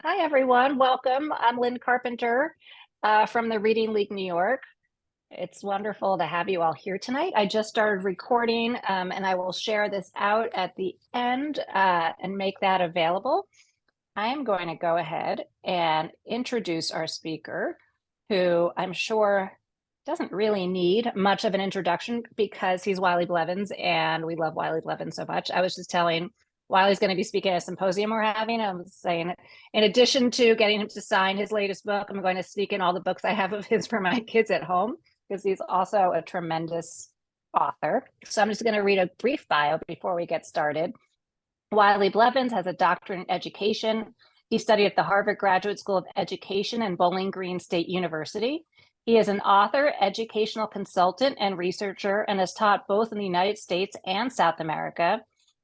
Hi, everyone. Welcome. I'm Lynn Carpenter from the Reading League New York. It's wonderful to have you all here tonight. I just started recording and I will share this out at the end and make that available. I am going to go ahead and introduce our speaker, who I'm sure doesn't really need much of an introduction because he's Wiley Blevins and we love Wiley Blevins so much. I was just telling Wiley's going to be speaking at a symposium we're having. I'm saying, in addition to getting him to sign his latest book, I'm going to sneak in all the books I have of his for my kids at home because he's also a tremendous author. So I'm just going to read a brief bio before we get started. Wiley Blevins has a doctorate in education. He studied at the Harvard Graduate School of Education and Bowling Green State University. He is an author, educational consultant, and researcher, and has taught both in the United States and South America.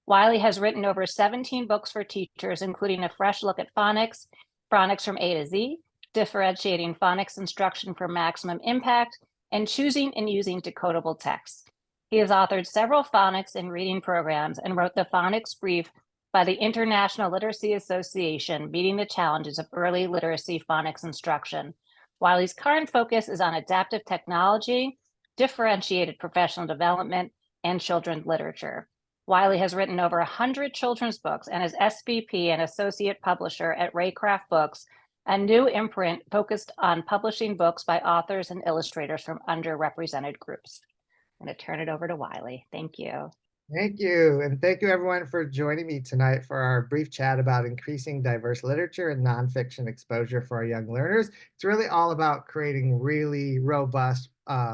Wiley has written over 17 books for teachers, including A Fresh Look at Phonics, Phonics from A to Z, Differentiating Phonics Instruction for Maximum Impact, and Choosing and Using Decodable Text. He has authored several phonics and reading programs and wrote the phonics brief by the International Literacy Association, Meeting the Challenges of Early Literacy Phonics Instruction. Wiley's current focus is on adaptive technology, differentiated professional development, and children's literature. Wiley has written over 100 children's books and is SVP and associate publisher at Raycraft Books, a new imprint focused on publishing books by authors and illustrators from underrepresented groups. I'm going to turn it over to Wiley. Thank you. Thank you. And thank you, everyone, for joining me tonight for our brief chat about increasing diverse literature and nonfiction exposure for our young learners. It's really all about creating really robust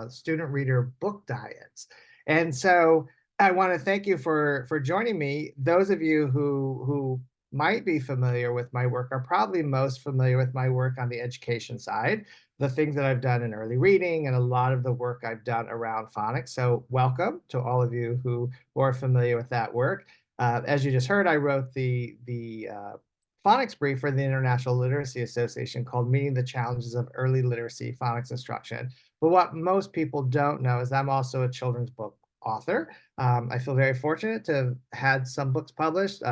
student reader book diets. And so I want to thank you for joining me. Those of you who might be familiar with my work are probably most familiar with my work on the education side, the things that I've done in early reading and a lot of the work I've done around phonics. So welcome to all of you who are familiar with that work. As you just heard, I wrote the phonics brief for the International Literacy Association called Meeting the Challenges of Early Literacy Phonics Instruction. But what most people don't know is I'm also a children's book author. I feel very fortunate to have had some books published.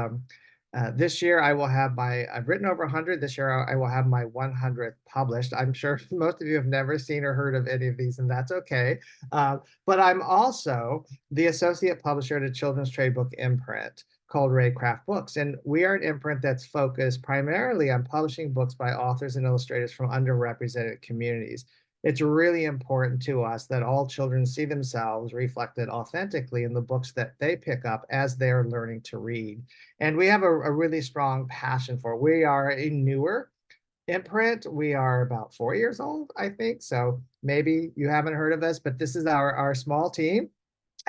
This year I will have I've written over 100. This year I will have my 100th published. I'm sure most of you have never seen or heard of any of these, and that's okay. But I'm also the associate publisher at a children's trade book imprint called Raycraft Books. And we are an imprint that's focused primarily on publishing books by authors and illustrators from underrepresented communities. It's really important to us that all children see themselves reflected authentically in the books that they pick up as they're learning to read. And we have a really strong passion for it. We are a newer imprint. We are about 4 years old, I think. So maybe you haven't heard of us, but this is our small team.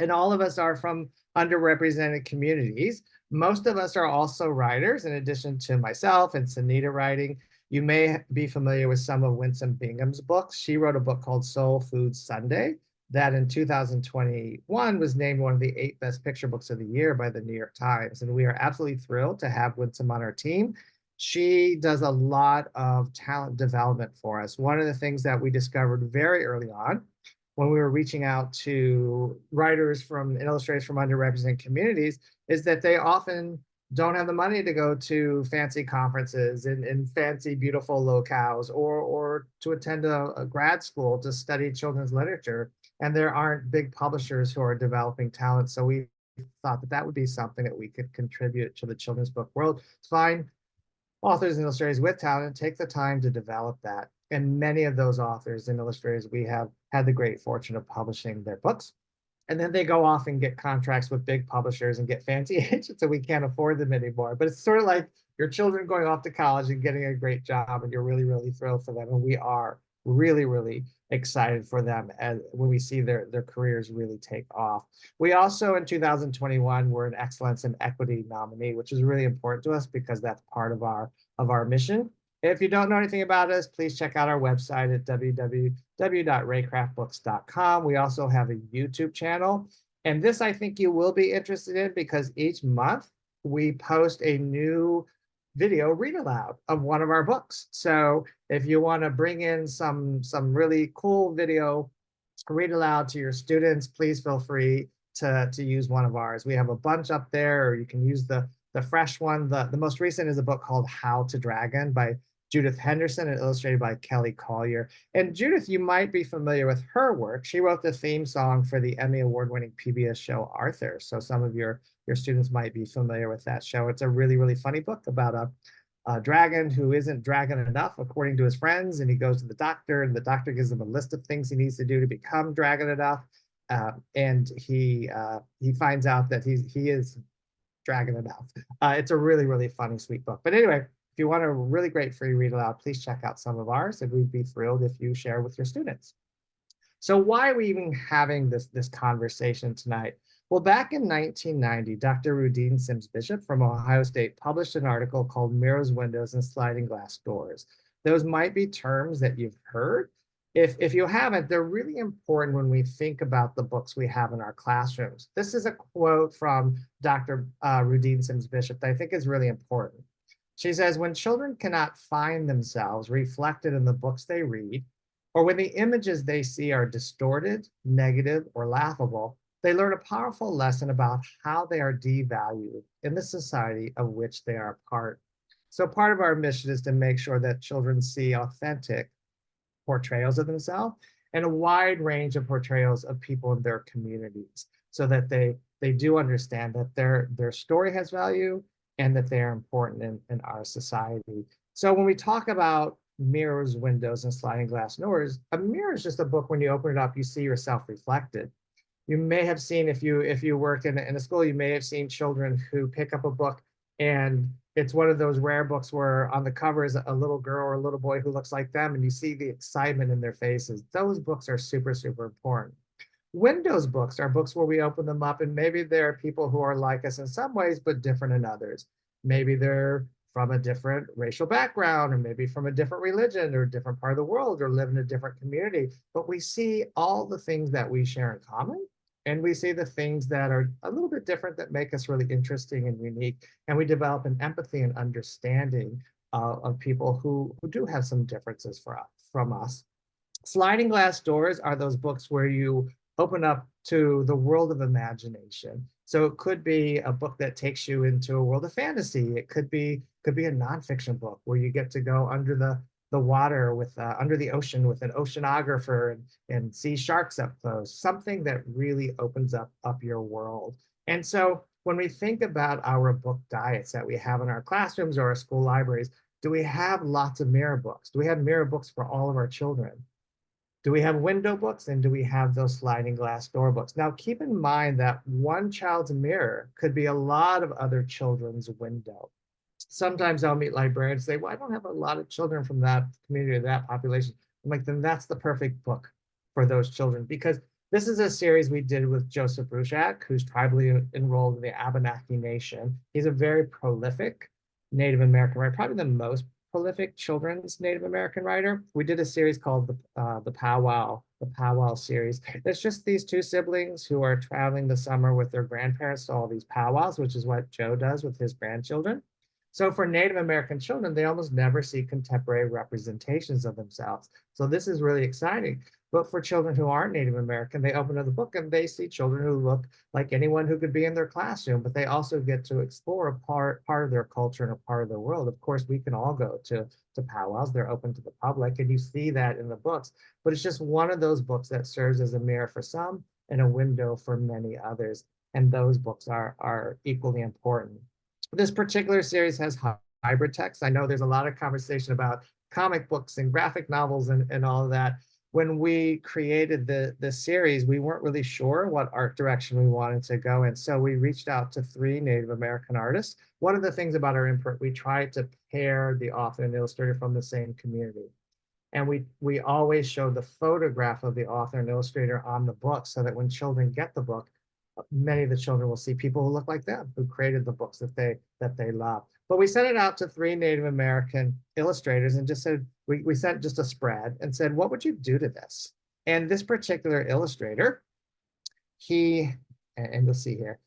And all of us are from underrepresented communities. Most of us are also writers, in addition to myself and Sunita writing. You may be familiar with some of Winsome Bingham's books. She wrote a book called Soul Food Sunday that in 2021 was named one of the 8 best picture books of the year by the New York Times. And we are absolutely thrilled to have Winsome on our team. She does a lot of talent development for us. One of the things that we discovered very early on when we were reaching out to writers and illustrators from underrepresented communities is that they often don't have the money to go to fancy conferences in fancy, beautiful locales or to attend a grad school to study children's literature. And there aren't big publishers who are developing talent. So we thought that that would be something that we could contribute to the children's book world. Find authors and illustrators with talent and take the time to develop that. And many of those authors and illustrators, we have had the great fortune of publishing their books. And then they go off and get contracts with big publishers and get fancy agents, so we can't afford them anymore. But it's sort of like your children going off to college and getting a great job, and you're really, really thrilled for them. And we are really, really excited for them as when we see their careers really take off. We also, in 2021, were an Excellence in Equity nominee, which is really important to us because that's part of our mission. If you don't know anything about us, please check out our website at www.raycraftbooks.com. We also have a YouTube channel. And this I think you will be interested in because each month we post a new video read aloud of one of our books. So if you want to bring in some really cool video read aloud to your students, please feel free to use one of ours. We have a bunch up there, or you can use the the fresh one. The most recent is a book called How to Dragon by Judith Henderson and illustrated by Kelly Collier. And Judith, you might be familiar with her work. She wrote the theme song for the Emmy award-winning PBS show Arthur. So some of your students might be familiar with that show. It's a really, really funny book about a dragon who isn't dragon enough, according to his friends, and he goes to the doctor, and the doctor gives him a list of things he needs to do to become dragon enough. And he finds out that he is dragon enough. It's a really, really funny, sweet book. But anyway, if you want a really great free read aloud, please check out some of ours, and we'd be thrilled if you share with your students. So why are we even having this conversation tonight? Well, back in 1990, Dr. Rudine Sims Bishop from Ohio State published an article called Mirrors, Windows, and Sliding Glass Doors. Those might be terms that you've heard. If you haven't, they're really important when we think about the books we have in our classrooms. This is a quote from Dr. Rudine Sims Bishop that I think is really important. She says, when children cannot find themselves reflected in the books they read, or when the images they see are distorted, negative, or laughable, they learn a powerful lesson about how they are devalued in the society of which they are a part. So part of our mission is to make sure that children see authentic portrayals of themselves and a wide range of portrayals of people in their communities, so that they do understand that their story has value and that they are important in our society. So when we talk about mirrors, windows, and sliding glass doors, a mirror is just a book. When you open it up, you see yourself reflected. You may have seen, if you work in a school, you may have seen children who pick up a book and it's one of those rare books where on the cover is a little girl or a little boy who looks like them, and you see the excitement in their faces. Those books are super, super important. Windows books are books where we open them up, and maybe there are people who are like us in some ways, but different in others. Maybe they're from a different racial background, or maybe from a different religion or a different part of the world, or live in a different community. But we see all the things that we share in common, and we see the things that are a little bit different that make us really interesting and unique. And we develop an empathy and understanding of people who do have some differences from us. Sliding glass doors are those books where you open up to the world of imagination. So it could be a book that takes you into a world of fantasy. It could be a nonfiction book where you get to go under the water with under the ocean with an oceanographer and see sharks up close. Something that really opens up your world. And so when we think about our book diets that we have in our classrooms or our school libraries, do we have lots of mirror books? Do we have mirror books for all of our children? Do we have window books, and do we have those sliding glass door books? Now, keep in mind that one child's mirror could be a lot of other children's window. Sometimes I'll meet librarians and say, well, I don't have a lot of children from that community or that population. I'm like, then that's the perfect book for those children, because this is a series we did with Joseph Bruchac, who's tribally enrolled in the Abenaki Nation. He's a very prolific Native American writer, probably the most prolific children's Native American writer. We did a series called the Powwow series. It's just these two siblings who are traveling the summer with their grandparents to all these powwows, which is what Joe does with his grandchildren. So for Native American children, they almost never see contemporary representations of themselves. So this is really exciting. But for children who aren't Native American, they open up the book and they see children who look like anyone who could be in their classroom, but they also get to explore a part of their culture and a part of their world. Of course, we can all go to powwows. They're open to the public, and you see that in the books. But it's just one of those books that serves as a mirror for some and a window for many others. And those books are equally important. This particular series has hybrid text. I know there's a lot of conversation about comic books and graphic novels and all of that. When we created the series, we weren't really sure what art direction we wanted to go in. So we reached out to 3 Native American artists. One of the things about our input, we tried to pair the author and illustrator from the same community. And we always show the photograph of the author and illustrator on the book, so that when children get the book, many of the children will see people who look like them, who created the books that they love. But we sent it out to 3 Native American illustrators and just said, we sent just a spread and said, what would you do to this? And this particular illustrator, and you'll see here,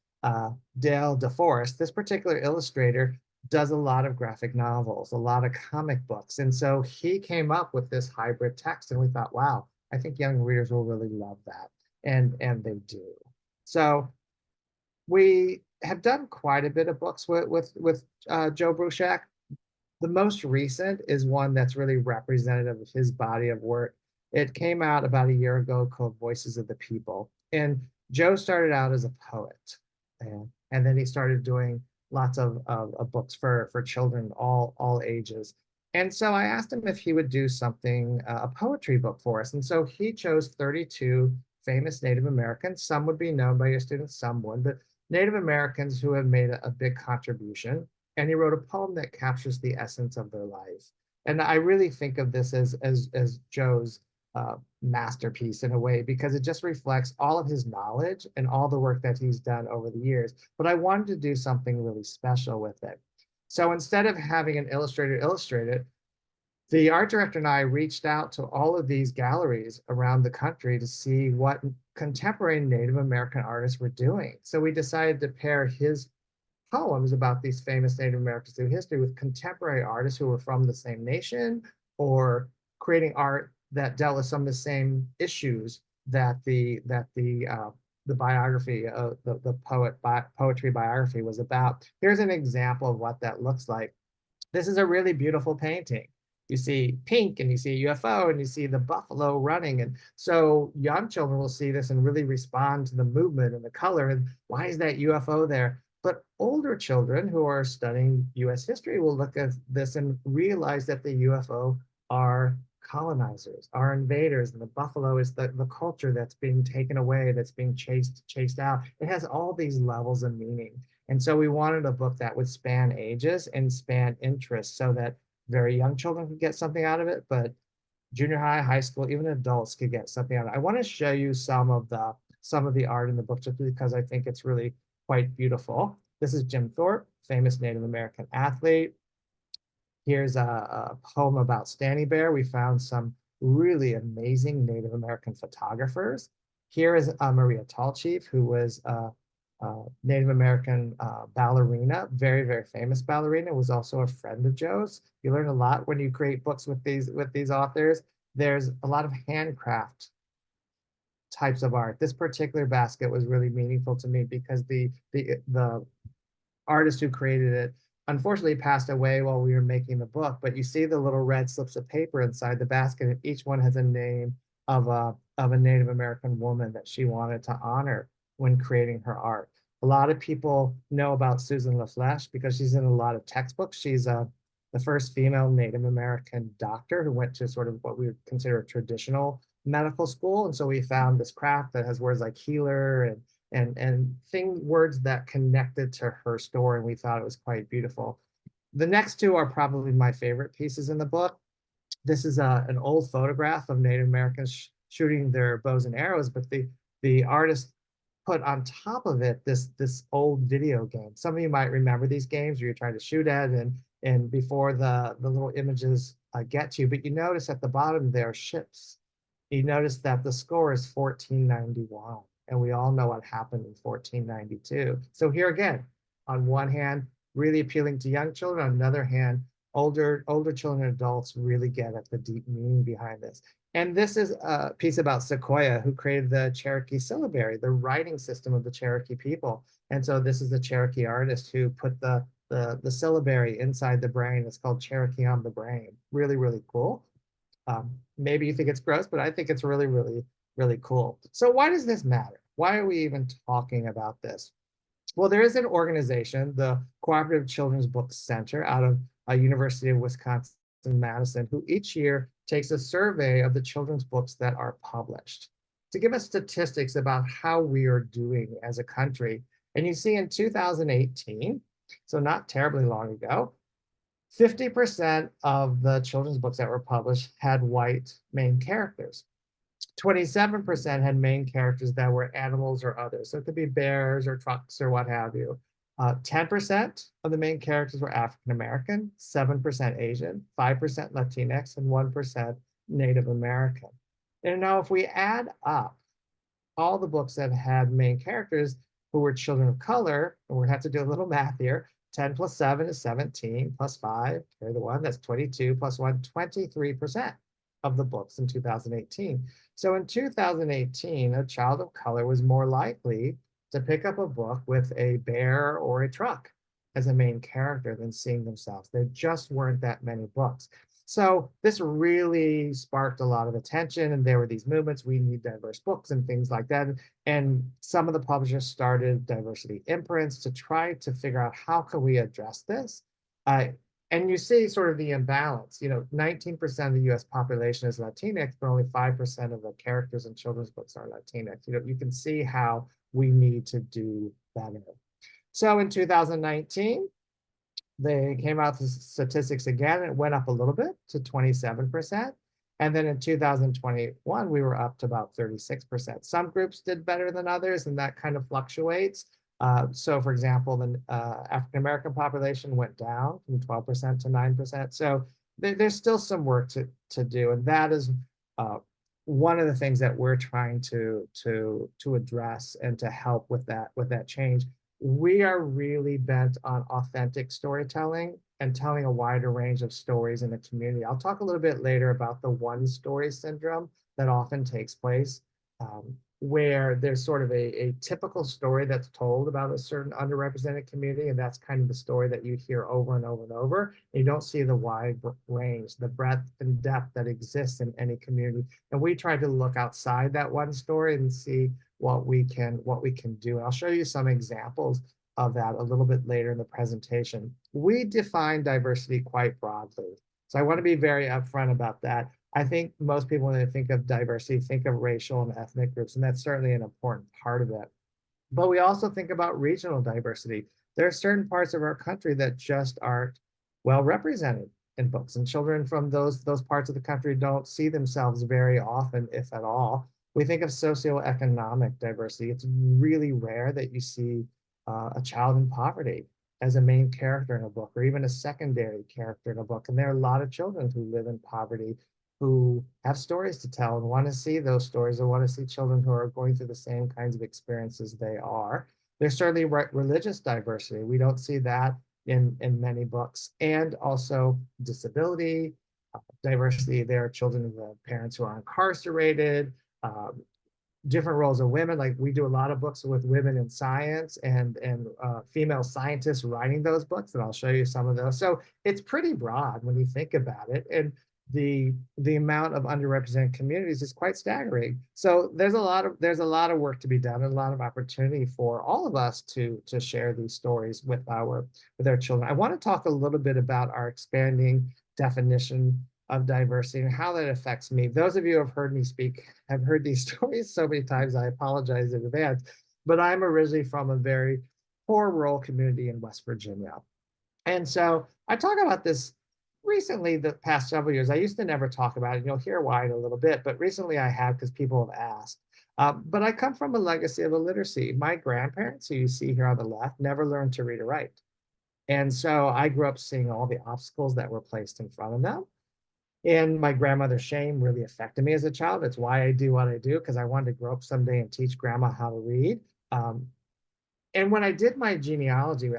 Dale DeForest, this particular illustrator does a lot of graphic novels, a lot of comic books. And so he came up with this hybrid text, and we thought, wow, I think young readers will really love that. And they do. So we have done quite a bit of books with Joe Bruchac. The most recent is one that's really representative of his body of work. It came out about a year ago called Voices of the People. And Joe started out as a poet, and then he started doing lots of books for children, all ages. And so I asked him if he would do something, a poetry book for us. And so he chose 32 famous Native Americans. Some would be known by your students, some would, but Native Americans who have made a big contribution. And he wrote a poem that captures the essence of their life. And I really think of this as Joe's masterpiece in a way, because it just reflects all of his knowledge and all the work that he's done over the years. But I wanted to do something really special with it. So instead of having an illustrator illustrate it, the art director and I reached out to all of these galleries around the country to see what contemporary Native American artists were doing. So we decided to pair his poems about these famous Native Americans through history with contemporary artists who were from the same nation or creating art that dealt with some of the same issues that the biography of the poetry biography was about. Here's an example of what that looks like. This is a really beautiful painting. You see pink and you see a UFO and you see the buffalo running. And so young children will see this and really respond to the movement and the color. And why is that UFO there? But older children who are studying US history will look at this and realize that the UFO are colonizers, are invaders, and the buffalo is the culture that's being taken away, that's being chased out. It has all these levels of meaning. And so we wanted a book that would span ages and span interests so that very young children could get something out of it, but junior high, high school, even adults could get something out of it. I want to show you some of the art in the book just because I think it's really quite beautiful. This is Jim Thorpe, famous Native American athlete. Here's a poem about Standing Bear. We found some really amazing Native American photographers. Here is Maria Tallchief, who was Native American ballerina, very, very famous ballerina, was also a friend of Joe's. You learn a lot when you create books with these authors. There's a lot of handcraft types of art. This particular basket was really meaningful to me because the artist who created it unfortunately passed away while we were making the book, but you see the little red slips of paper inside the basket, and each one has a name of a Native American woman that she wanted to honor when creating her art. A lot of people know about Susan LaFleche because she's in a lot of textbooks. She's the first female Native American doctor who went to sort of what we would consider a traditional medical school. And so we found this craft that has words like healer and words that connected to her story, and we thought it was quite beautiful. The next two are probably my favorite pieces in the book. This is an old photograph of Native Americans shooting their bows and arrows, but the artist put on top of it this old video game. Some of you might remember these games where you're trying to shoot at and before the little images get to you, but you notice at the bottom there are ships. You notice that the score is 1491, and we all know what happened in 1492. So here again, on one hand, really appealing to young children. On the other hand, older children and adults really get at the deep meaning behind this. And this is a piece about Sequoia, who created the Cherokee syllabary, the writing system of the Cherokee people. And so this is a Cherokee artist who put the syllabary inside the brain. It's called Cherokee on the Brain. Really, really cool. Maybe you think it's gross, but I think it's really, really, really cool. So why does this matter? Why are we even talking about this? Well, there is an organization, the Cooperative Children's Book Center out of University of Wisconsin-Madison, who each year takes a survey of the children's books that are published to give us statistics about how we are doing as a country. And you see in 2018, so not terribly long ago, 50% of the children's books that were published had white main characters. 27% had main characters that were animals or others. So it could be bears or trucks or what have you. 10% of the main characters were African American, 7% Asian, 5% Latinx, and 1% Native American. And now if we add up all the books that had main characters who were children of color, and we have to do a little math here, 10 plus 7 is 17, plus 5, carry the 1, that's 22, plus 1, 23% of the books in 2018. So in 2018, a child of color was more likely to pick up a book with a bear or a truck as a main character than seeing themselves. There just weren't that many books. So this really sparked a lot of attention, and there were these movements, we need diverse books and things like that. And some of the publishers started diversity imprints to try to figure out how can we address this. Uh, and you see sort of the imbalance. 19% of the US population is Latinx, but only 5% of the characters in children's books are Latinx. You can see how we need to do better. So in 2019, they came out with statistics again. It went up a little bit to 27%. And then in 2021, we were up to about 36%. Some groups did better than others, and that kind of fluctuates. So for example, the African-American population went down from 12% to 9%. So there's still some work to do. And that is one of the things that we're trying to address and to help with that change. We are really bent on authentic storytelling and telling a wider range of stories in the community. I'll talk a little bit later about the one story syndrome that often takes place, where there's sort of a typical story that's told about a certain underrepresented community, and that's kind of the story that you hear over and over and over. You don't see the wide range, the breadth and depth that exists in any community. And we try to look outside that one story and see what we can do. And I'll show you some examples of that a little bit later in the presentation. We define diversity quite broadly. So I want to be very upfront about that. I think most people, when they think of diversity, think of racial and ethnic groups, and that's certainly an important part of it. But we also think about regional diversity. There are certain parts of our country that just aren't well represented in books, and children from those parts of the country don't see themselves very often, if at all. We think of socioeconomic diversity. It's really rare that you see a child in poverty as a main character in a book, or even a secondary character in a book. And there are a lot of children who live in poverty who have stories to tell and want to see those stories, and want to see children who are going through the same kinds of experiences they are. There's certainly religious diversity. We don't see that in many books. And also disability, diversity. There are children who have parents who are incarcerated, different roles of women. Like we do a lot of books with women in science and female scientists writing those books, and I'll show you some of those. So it's pretty broad when you think about it. And the amount of underrepresented communities is quite staggering. So there's a lot of work to be done, and a lot of opportunity for all of us to share these stories with our children. I want to talk a little bit about our expanding definition of diversity and how that affects me. Those of you who have heard me speak have heard these stories so many times, I apologize in advance, but I'm originally from a very poor rural community in West Virginia. And so I talk about this recently, the past several years. I used to never talk about it. You'll hear why in a little bit, but recently I have, because people have asked. But I come from a legacy of illiteracy. My grandparents, who you see here on the left, never learned to read or write. And so I grew up seeing all the obstacles that were placed in front of them. And my grandmother's shame really affected me as a child. That's why I do what I do, because I wanted to grow up someday and teach grandma how to read. And when I did my genealogy,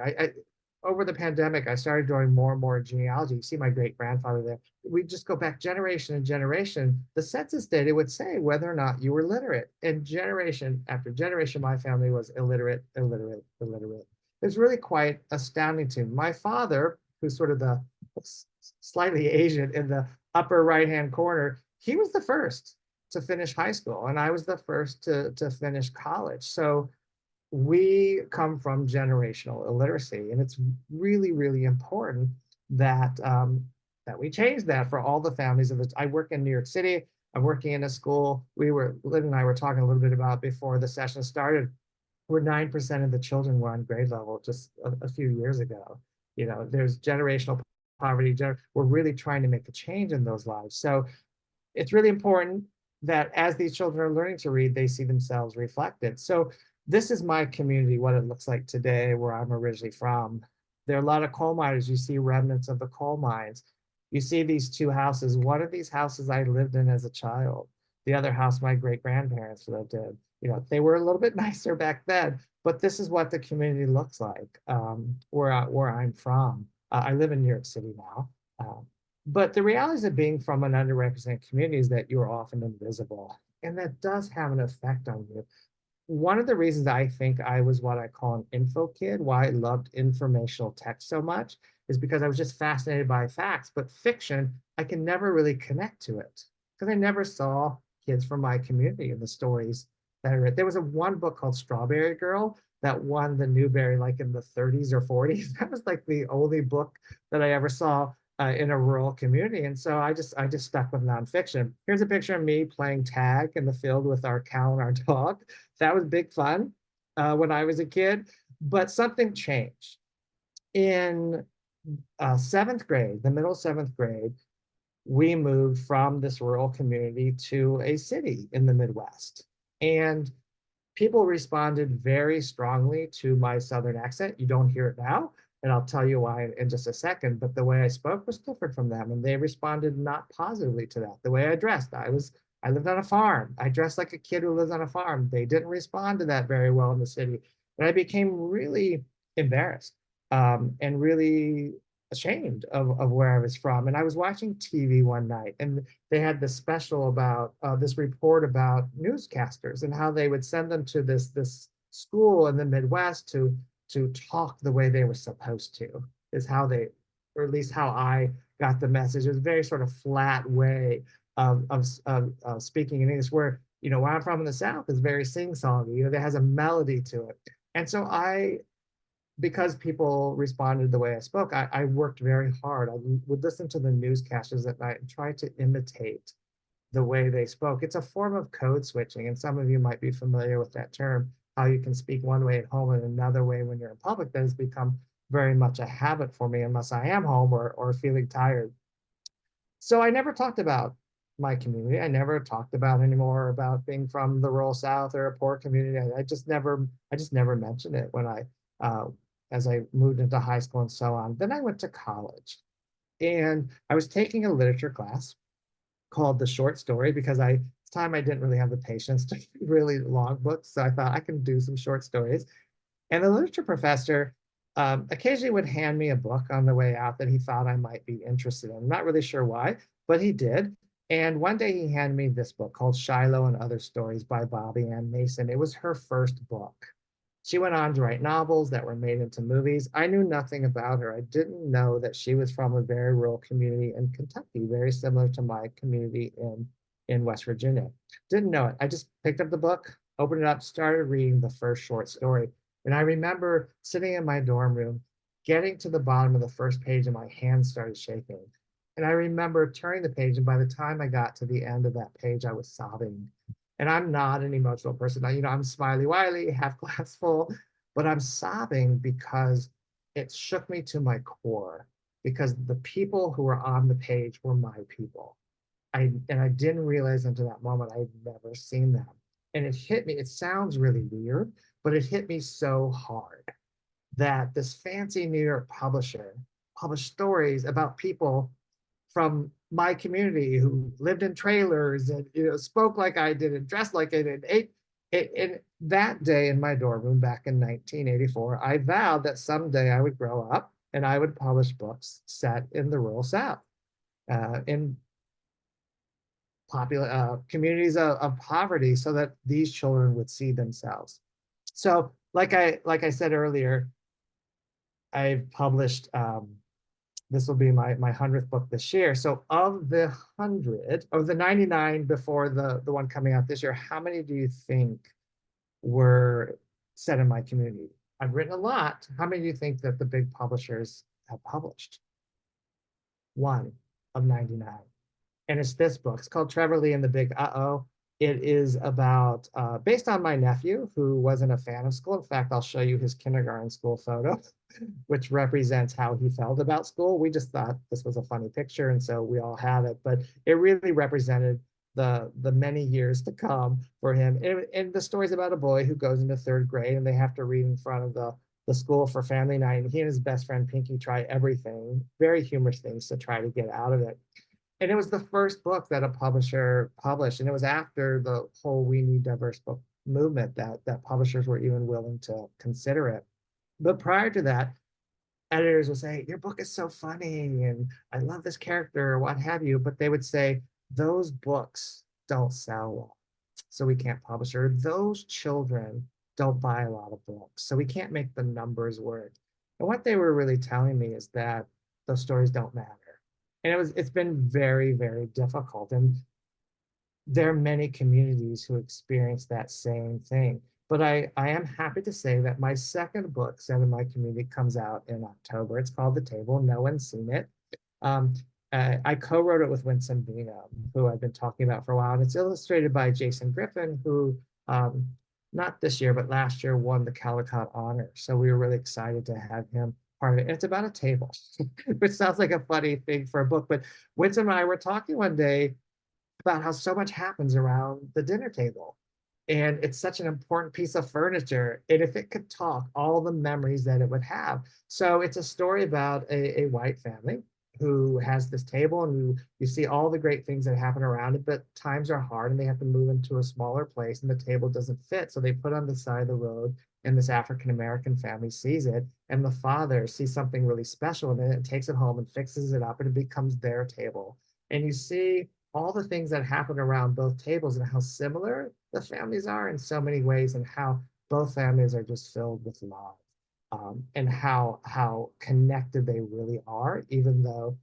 over the pandemic, I started doing more and more genealogy. You see my great grandfather there. We just go back generation and generation. The census data would say whether or not you were literate. And generation after generation, my family was illiterate, illiterate, illiterate. It's really quite astounding to me. My father, who's sort of the slightly Asian in the upper right-hand corner, he was the first to finish high school, and I was the first to finish college. So we come from generational illiteracy, and it's really, really important that that we change that for all the families of it. I work in New York City. I'm working in a school. Lynn and I were talking a little bit about before the session started, where 9% of the children were on grade level just a few years ago. There's generational poverty. We're really trying to make a change in those lives. So it's really important that as these children are learning to read, they see themselves reflected. So this is my community, what it looks like today, where I'm originally from. There are a lot of coal miners. You see remnants of the coal mines. You see these two houses. One of these houses I lived in as a child. The other house my great-grandparents lived in. They were a little bit nicer back then, but this is what the community looks like where I'm from. I live in New York City now. But the realities of being from an underrepresented community is that you're often invisible, and that does have an effect on you. one of the reasons I think I was what I call an info kid, why I loved informational text so much, is because I was just fascinated by facts. But fiction, I can never really connect to it because I never saw kids from my community in the stories that I read. There was a one book called Strawberry Girl that won the Newbery like in the 30s or 40s. That was like the only book that I ever saw in a rural community. And so I just stuck with nonfiction. Here's a picture of me playing tag in the field with our cow and our dog. That was big fun when I was a kid, but something changed. In seventh grade, the middle seventh grade, we moved from this rural community to a city in the Midwest. And people responded very strongly to my Southern accent. You don't hear it now, and I'll tell you why in just a second. But the way I spoke was different from them, and they responded not positively to that. The way I dressed, I lived on a farm. I dressed like a kid who lives on a farm. They didn't respond to that very well in the city, and I became really embarrassed and really ashamed of where I was from. And I was watching TV one night, and they had this special about this report about newscasters and how they would send them to this school in the Midwest to talk the way they were supposed to, is how they, or at least how I got the message. It was a very sort of flat way of speaking in English, where, where I'm from in the South is very sing-songy, there has a melody to it. And so because people responded the way I spoke, I worked very hard. I would listen to the newscasters at night and try to imitate the way they spoke. It's a form of code switching, and some of you might be familiar with that term, how you can speak one way at home and another way when you're in public. That has become very much a habit for me, unless I am home or feeling tired. So I never talked about my community. I never talked about anymore about being from the rural South or a poor community. I just never mentioned it when uh, as I moved into high school and so on. Then I went to college, and I was taking a literature class called The Short Story because at the time I didn't really have the patience to read really long books. So I thought I can do some short stories. And the literature professor occasionally would hand me a book on the way out that he thought I might be interested in. I'm not really sure why, but he did. And one day he handed me this book called Shiloh and Other Stories by Bobby Ann Mason. It was her first book. She went on to write novels that were made into movies. I knew nothing about her. I didn't know that she was from a very rural community in Kentucky, very similar to my community in West Virginia. Didn't know it. I just picked up the book, opened it up, started reading the first short story. And I remember sitting in my dorm room, getting to the bottom of the first page, and my hands started shaking. And I remember turning the page, and by the time I got to the end of that page, I was sobbing. And I'm not an emotional person. I'm Smiley Wiley, half glass full, but I'm sobbing because it shook me to my core, because the people who were on the page were my people. I didn't realize until that moment I'd never seen them. And it hit me. It sounds really weird, but it hit me so hard that this fancy New York publisher published stories about people from my community who lived in trailers and spoke like I did and dressed like I did. And that day in my dorm room back in 1984, I vowed that someday I would grow up and I would publish books set in the rural South, in popular communities of poverty, so that these children would see themselves. So, like I said earlier, I've published. This will be my 100th book this year. So of the 100, of the 99 before the one coming out this year, how many do you think were set in my community? I've written a lot. How many do you think that the big publishers have published? One of 99. And it's this book. It's called Trevor Lee and the Big Uh-Oh. It is about, based on my nephew, who wasn't a fan of school. In fact, I'll show you his kindergarten school photo, which represents how he felt about school. We just thought this was a funny picture, and so we all had it. But it really represented the many years to come for him. And the story's about a boy who goes into third grade, and they have to read in front of the school for family night. And he and his best friend Pinky try everything, very humorous things, to try to get out of it. And it was the first book that a publisher published. And it was after the whole We Need Diverse Book movement that publishers were even willing to consider it. But prior to that, editors would say, your book is so funny and I love this character or what have you. But they would say, those books don't sell well. so we can't publish it. Or those children don't buy a lot of books, so we can't make the numbers work. And what they were really telling me is that those stories don't matter. And it's been very, very difficult. And there are many communities who experience that same thing. But I am happy to say that my second book set in my community comes out in October. It's called The Table. No one's seen it. Um, I co-wrote it with Winsome Bingham, who I've been talking about for a while. And it's illustrated by Jason Griffin, who um, not this year, but last year won the Caldecott Honor. So we were really excited to have him part of it. And it's about a table, which sounds like a funny thing for a book. But Winsome and I were talking one day about how so much happens around the dinner table. And it's such an important piece of furniture. And if it could talk, all the memories that it would have. So it's a story about a white family who has this table, and you see all the great things that happen around it, but times are hard and they have to move into a smaller place and the table doesn't fit. So they put on the side of the road, and this African-American family sees it, and the father sees something really special in it and takes it home and fixes it up, and it becomes their table. And you see all the things that happen around both tables and how similar the families are in so many ways, and how both families are just filled with love, and how connected they really are, even though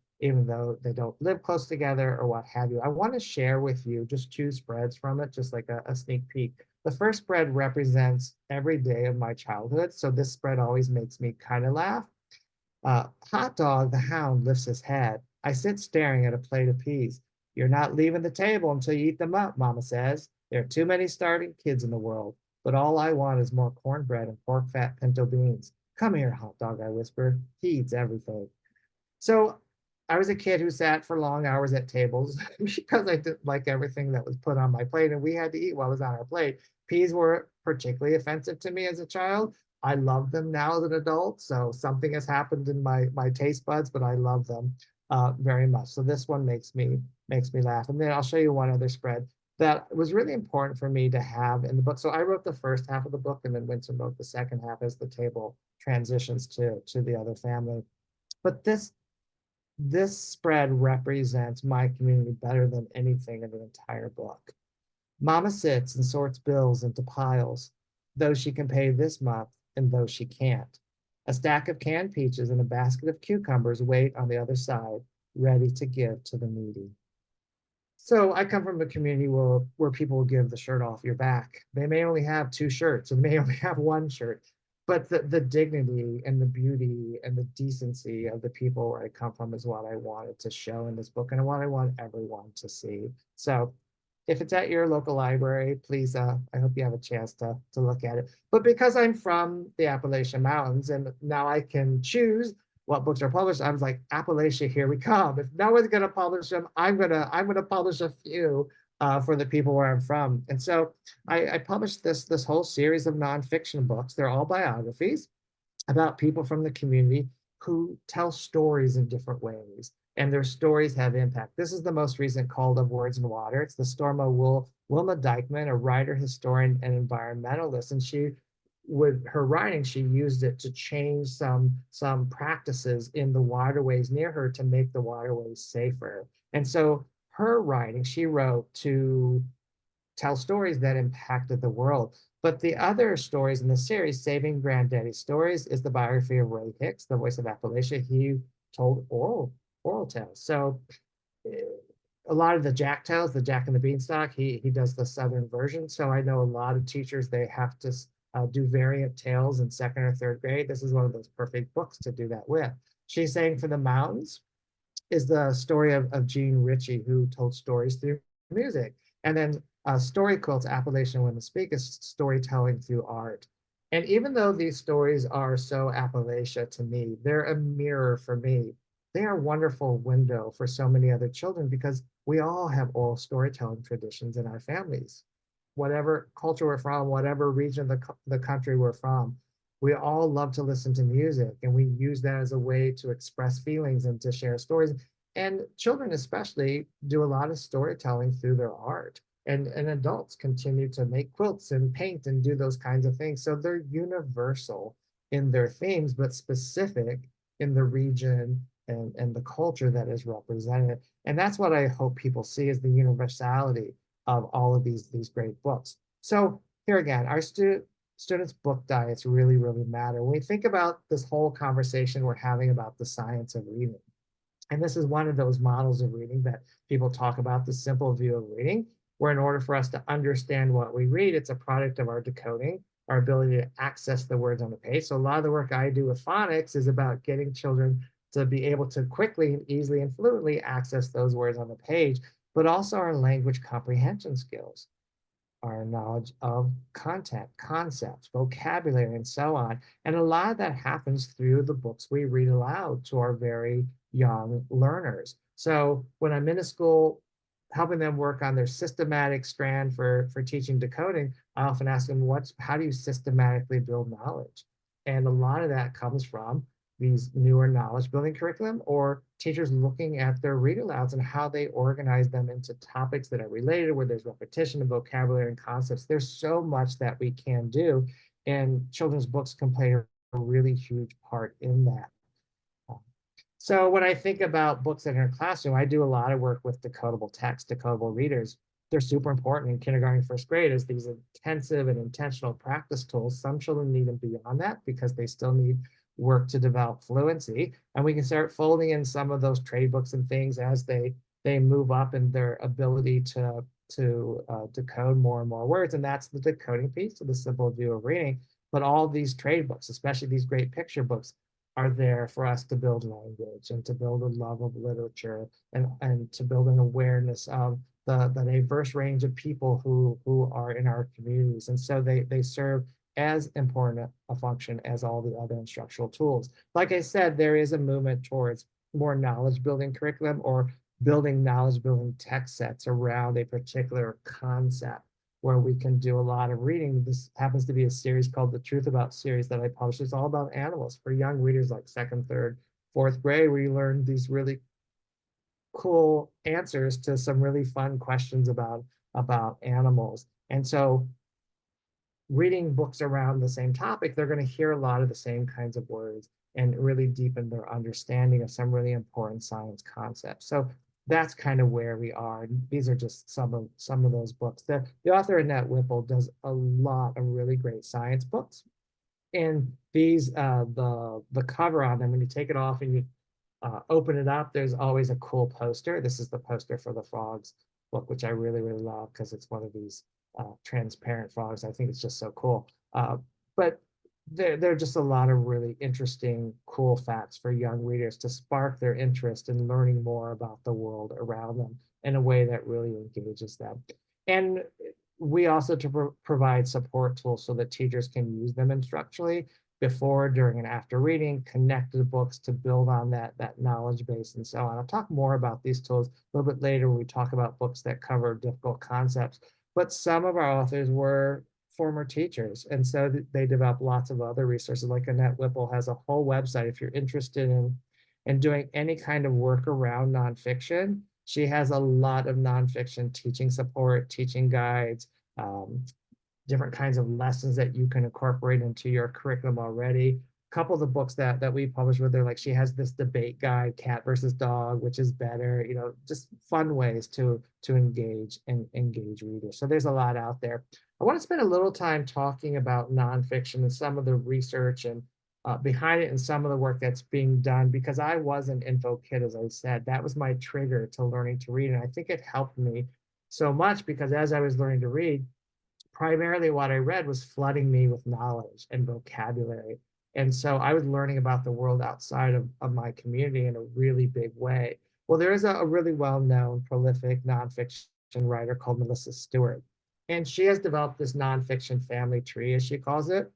they don't live close together or what have you. I want to share with you just two spreads from it, just like a sneak peek. The first spread represents every day of my childhood, so this spread always makes me kind of laugh. Hot Dog the hound lifts his head. I sit staring at a plate of peas. You're not leaving the table until you eat them up, Mama says. There are too many starving kids in the world, but all I want is more cornbread and pork fat pinto beans. Come here, Hot Dog, I whisper. He eats everything. So I was a kid who sat for long hours at tables because I didn't like everything that was put on my plate, and we had to eat what was on our plate. Peas were particularly offensive to me as a child. I love them now as an adult, so something has happened in my taste buds, but I love them very much. So this one makes me laugh. And then I'll show you one other spread that was really important for me to have in the book. So I wrote the first half of the book, and then Winston wrote the second half as the table transitions to the other family. But this spread represents my community better than anything in the entire book. Mama sits and sorts bills into piles, those she can pay this month and those she can't. A stack of canned peaches and a basket of cucumbers wait on the other side, ready to give to the needy. So I come from a community where people will give the shirt off your back. They may only have two shirts, and they may only have one shirt, but the dignity and the beauty and the decency of the people where I come from is what I wanted to show in this book, and what I want everyone to see. So if it's at your local library, please, I hope you have a chance to look at it. But because I'm from the Appalachian Mountains and now I can choose what books are published, I was like, Appalachia, here we come. If no one's going to publish them, I'm gonna publish a few for the people where I'm from. And so I published this whole series of nonfiction books. They're all biographies about people from the community who tell stories in different ways, and their stories have impact. This is the most recent called of Words and Water. It's the story of Wilma Dykeman, a writer, historian, and environmentalist, and she, with her writing, she used it to change some practices in the waterways near her to make the waterways safer. And so her writing, she wrote to tell stories that impacted the world. But the other stories in the series, Saving Granddaddy Stories, is the biography of Ray Hicks, the voice of Appalachia. He told oral tales. So a lot of the Jack tales, the Jack and the Beanstalk, he does the Southern version. So I know a lot of teachers, they have to do variant tales in second or third grade. This is one of those perfect books to do that with. She's Saying for the Mountains is the story of Gene Ritchie, who told stories through music. And then Story Quilts, Appalachian Women Speak, is storytelling through art. And even though these stories are so Appalachia to me, they're a mirror for me. They are a wonderful window for so many other children because we all have oral storytelling traditions in our families. Whatever culture we're from, whatever region of the country we're from, we all love to listen to music, and we use that as a way to express feelings and to share stories. And children especially do a lot of storytelling through their art. And adults continue to make quilts and paint and do those kinds of things. So they're universal in their themes, but specific in the region and the culture that is represented. And that's what I hope people see, is the universality of all of these great books. So here again, our students' book diets really, really matter. When we think about this whole conversation we're having about the science of reading, and this is one of those models of reading that people talk about, the simple view of reading, where in order for us to understand what we read, it's a product of our decoding, our ability to access the words on the page. So a lot of the work I do with phonics is about getting children to be able to quickly and easily and fluently access those words on the page, but also our language comprehension skills, our knowledge of content, concepts, vocabulary, and so on. And a lot of that happens through the books we read aloud to our very young learners. So when I'm in a school helping them work on their systematic strand for teaching decoding, I often ask them, how do you systematically build knowledge? And a lot of that comes from these newer knowledge building curriculum, or teachers looking at their read alouds and how they organize them into topics that are related, where there's repetition of vocabulary and concepts. There's so much that we can do, and children's books can play a really huge part in that. So when I think about books that are in a classroom, I do a lot of work with decodable text, decodable readers. They're super important in kindergarten and first grade as these intensive and intentional practice tools. Some children need them beyond that because they still need work to develop fluency. And we can start folding in some of those trade books and things as they move up in their ability to decode more and more words. And that's the decoding piece of the simple view of reading. But all these trade books, especially these great picture books, are there for us to build language and to build a love of literature, and to build an awareness of the diverse range of people who are in our communities. And so they serve as important a function as all the other instructional tools. Like I said, there is a movement towards more knowledge building curriculum, or building knowledge building text sets around a particular concept, where we can do a lot of reading. This happens to be a series called The Truth About series that I published. It's all about animals for young readers like second, third, fourth grade, where you learn these really cool answers to some really fun questions about animals. And so reading books around the same topic, they're going to hear a lot of the same kinds of words and really deepen their understanding of some really important science concepts. So that's kind of where we are. And these are just some of those books. The author Annette Whipple does a lot of really great science books. And these, the cover on them, when you take it off and you open it up, there's always a cool poster. This is the poster for the frogs book, which I really, really love because it's one of these transparent frogs. I think it's just so cool. But there are just a lot of really interesting, cool facts for young readers to spark their interest in learning more about the world around them in a way that really engages them. And we also provide support tools so that teachers can use them instructionally before, during, and after reading, connect the books to build on that knowledge base and so on. I'll talk more about these tools a little bit later when we talk about books that cover difficult concepts. But some of our authors were former teachers, and so they developed lots of other resources. Like Annette Whipple has a whole website if you're interested in doing any kind of work around nonfiction. She has a lot of nonfiction teaching support, teaching guides, different kinds of lessons that you can incorporate into your curriculum already. A couple of the books that we published with her, like she has this debate guide, cat versus dog, which is better, just fun ways to engage readers. So there's a lot out there. I want to spend a little time talking about nonfiction and some of the research and behind it, and some of the work that's being done, because I was an info kid, as I said. That was my trigger to learning to read. And I think it helped me so much because as I was learning to read, primarily what I read was flooding me with knowledge and vocabulary. And so I was learning about the world outside of my community in a really big way. Well, there is a really well-known, prolific nonfiction writer called Melissa Stewart. And she has developed this nonfiction family tree, as she calls it,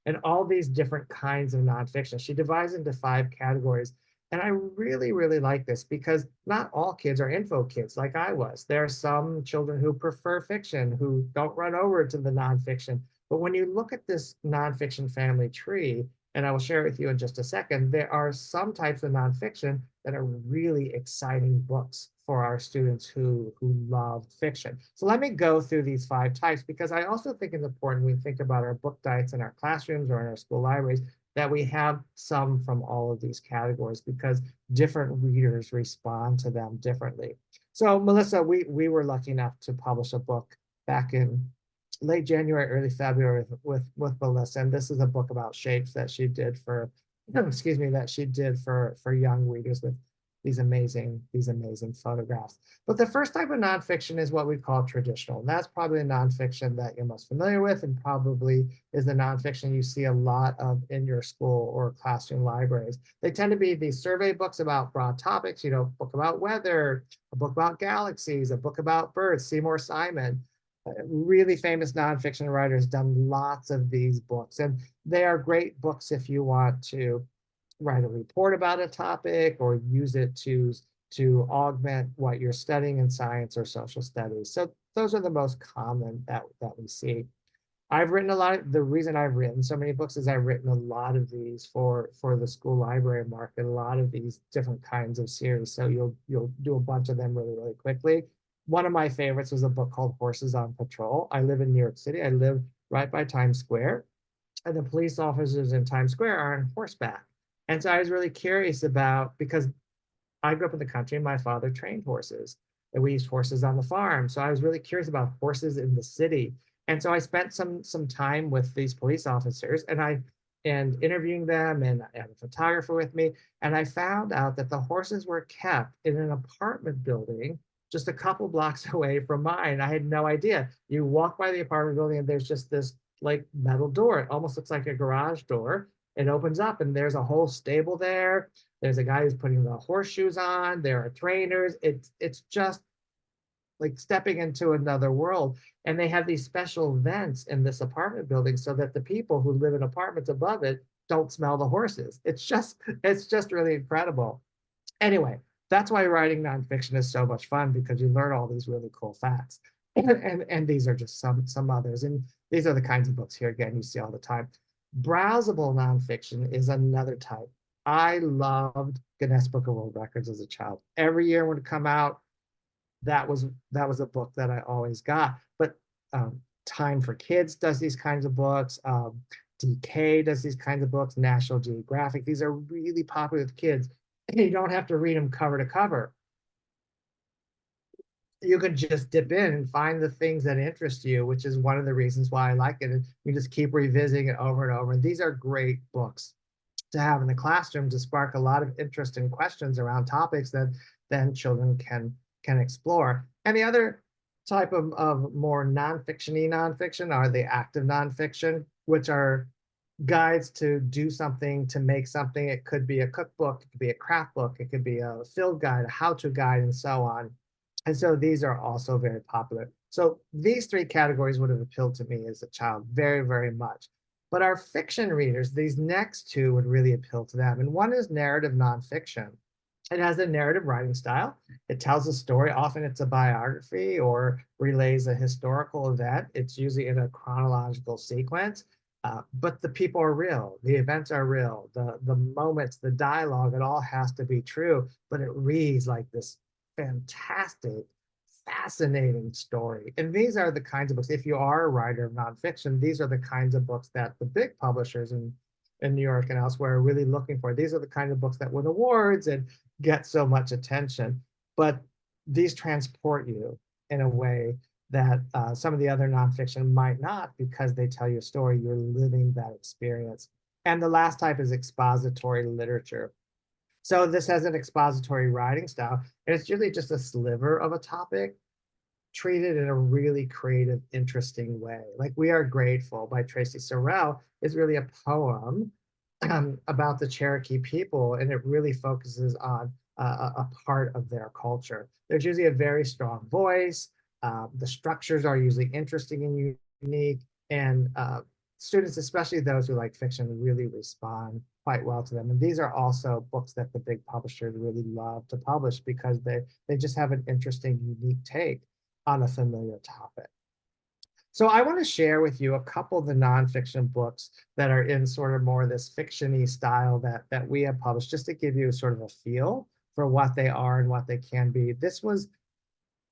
and all these different kinds of nonfiction. She divides into 5 categories. And I really, really like this because not all kids are info kids like I was. There are some children who prefer fiction, who don't run over to the nonfiction. But when you look at this nonfiction family tree, and I will share it with you in just a second, there are some types of nonfiction that are really exciting books for our students who love fiction. So let me go through these 5 types, because I also think it's important when we think about our book diets in our classrooms or in our school libraries that we have some from all of these categories because different readers respond to them differently. So Melissa, we were lucky enough to publish a book back in late January, early February with Melissa, and this is a book about shapes that she did for, excuse me, that she did for young readers with these amazing photographs. But the first type of nonfiction is what we call traditional. And that's probably a nonfiction that you're most familiar with and probably is the nonfiction you see a lot of in your school or classroom libraries. They tend to be these survey books about broad topics, a book about weather, a book about galaxies, a book about birds. Seymour Simon, a really famous nonfiction writer, has done lots of these books. And they are great books if you want to write a report about a topic or use it to augment what you're studying in science or social studies. So those are the most common that we see. I've written a lot. The reason I've written so many books is I've written a lot of these for the school library market, a lot of these different kinds of series. So you'll do a bunch of them really, really quickly. One of my favorites was a book called Horses on Patrol. I live in New York City. I live right by Times Square, and the police officers in Times Square are on horseback. And so I was really curious about, because I grew up in the country and my father trained horses and we used horses on the farm. So I was really curious about horses in the city. And so I spent some time with these police officers and interviewing them, and I had a photographer with me. And I found out that the horses were kept in an apartment building just a couple blocks away from mine. I had no idea. You walk by the apartment building and there's just this like metal door. It almost looks like a garage door. It opens up and there's a whole stable there. There's a guy who's putting the horseshoes on. There are trainers. It's just like stepping into another world. And they have these special vents in this apartment building so that the people who live in apartments above it don't smell the horses. It's just really incredible. Anyway, that's why writing nonfiction is so much fun, because you learn all these really cool facts. And these are just some others. And these are the kinds of books here again you see all the time. Browsable nonfiction is another type. I loved Guinness Book of World Records as a child. Every year when it come out, that was a book that I always got. But Time for Kids does these kinds of books. DK does these kinds of books. National Geographic. These are really popular with kids. And you don't have to read them cover to cover. You can just dip in and find the things that interest you, which is one of the reasons why I like it. And you just keep revisiting it over and over. And these are great books to have in the classroom to spark a lot of interest and questions around topics that then children can explore. And the other type of more non-fiction-y nonfiction are the active nonfiction, which are guides to do something, to make something. It could be a cookbook, it could be a craft book, it could be a field guide, a how-to guide, and so on. And so these are also very popular. So these three categories would have appealed to me as a child very, very much. But our fiction readers, these next two would really appeal to them. And one is narrative nonfiction. It has a narrative writing style. It tells a story. Often it's a biography or relays a historical event. It's usually in a chronological sequence. But the people are real. The events are real. The moments, the dialogue, it all has to be true. But it reads like this fantastic, fascinating story. And these are the kinds of books, if you are a writer of nonfiction, these are the kinds of books that the big publishers in New York and elsewhere are really looking for. These are the kind of books that win awards and get so much attention. But these transport you in a way that some of the other nonfiction might not, because they tell you a story. You're living that experience. And the last type is expository literature. So this has an expository writing style, and it's usually just a sliver of a topic treated in a really creative, interesting way. Like We Are Grateful by Tracy Sorrell is really a poem about the Cherokee people, and it really focuses on a part of their culture. There's usually a very strong voice. The structures are usually interesting and unique, and students, especially those who like fiction, really respond quite well to them. And these are also books that the big publishers really love to publish because they just have an interesting, unique take on a familiar topic. So I want to share with you a couple of the nonfiction books that are in sort of more this fiction-y style that we have published, just to give you sort of a feel for what they are and what they can be.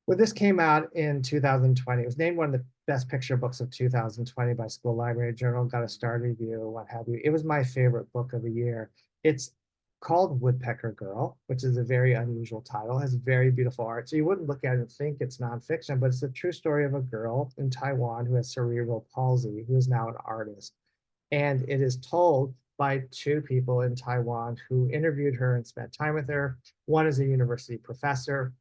When this came out in 2020, it was named one of the best picture books of 2020 by School Library Journal, got a star review, what have you. It was my favorite book of the year. It's called Woodpecker Girl, which is a very unusual title, has very beautiful art. So you wouldn't look at it and think it's nonfiction, but it's the true story of a girl in Taiwan who has cerebral palsy, who is now an artist. And it is told by two people in Taiwan who interviewed her and spent time with her. One is a university professor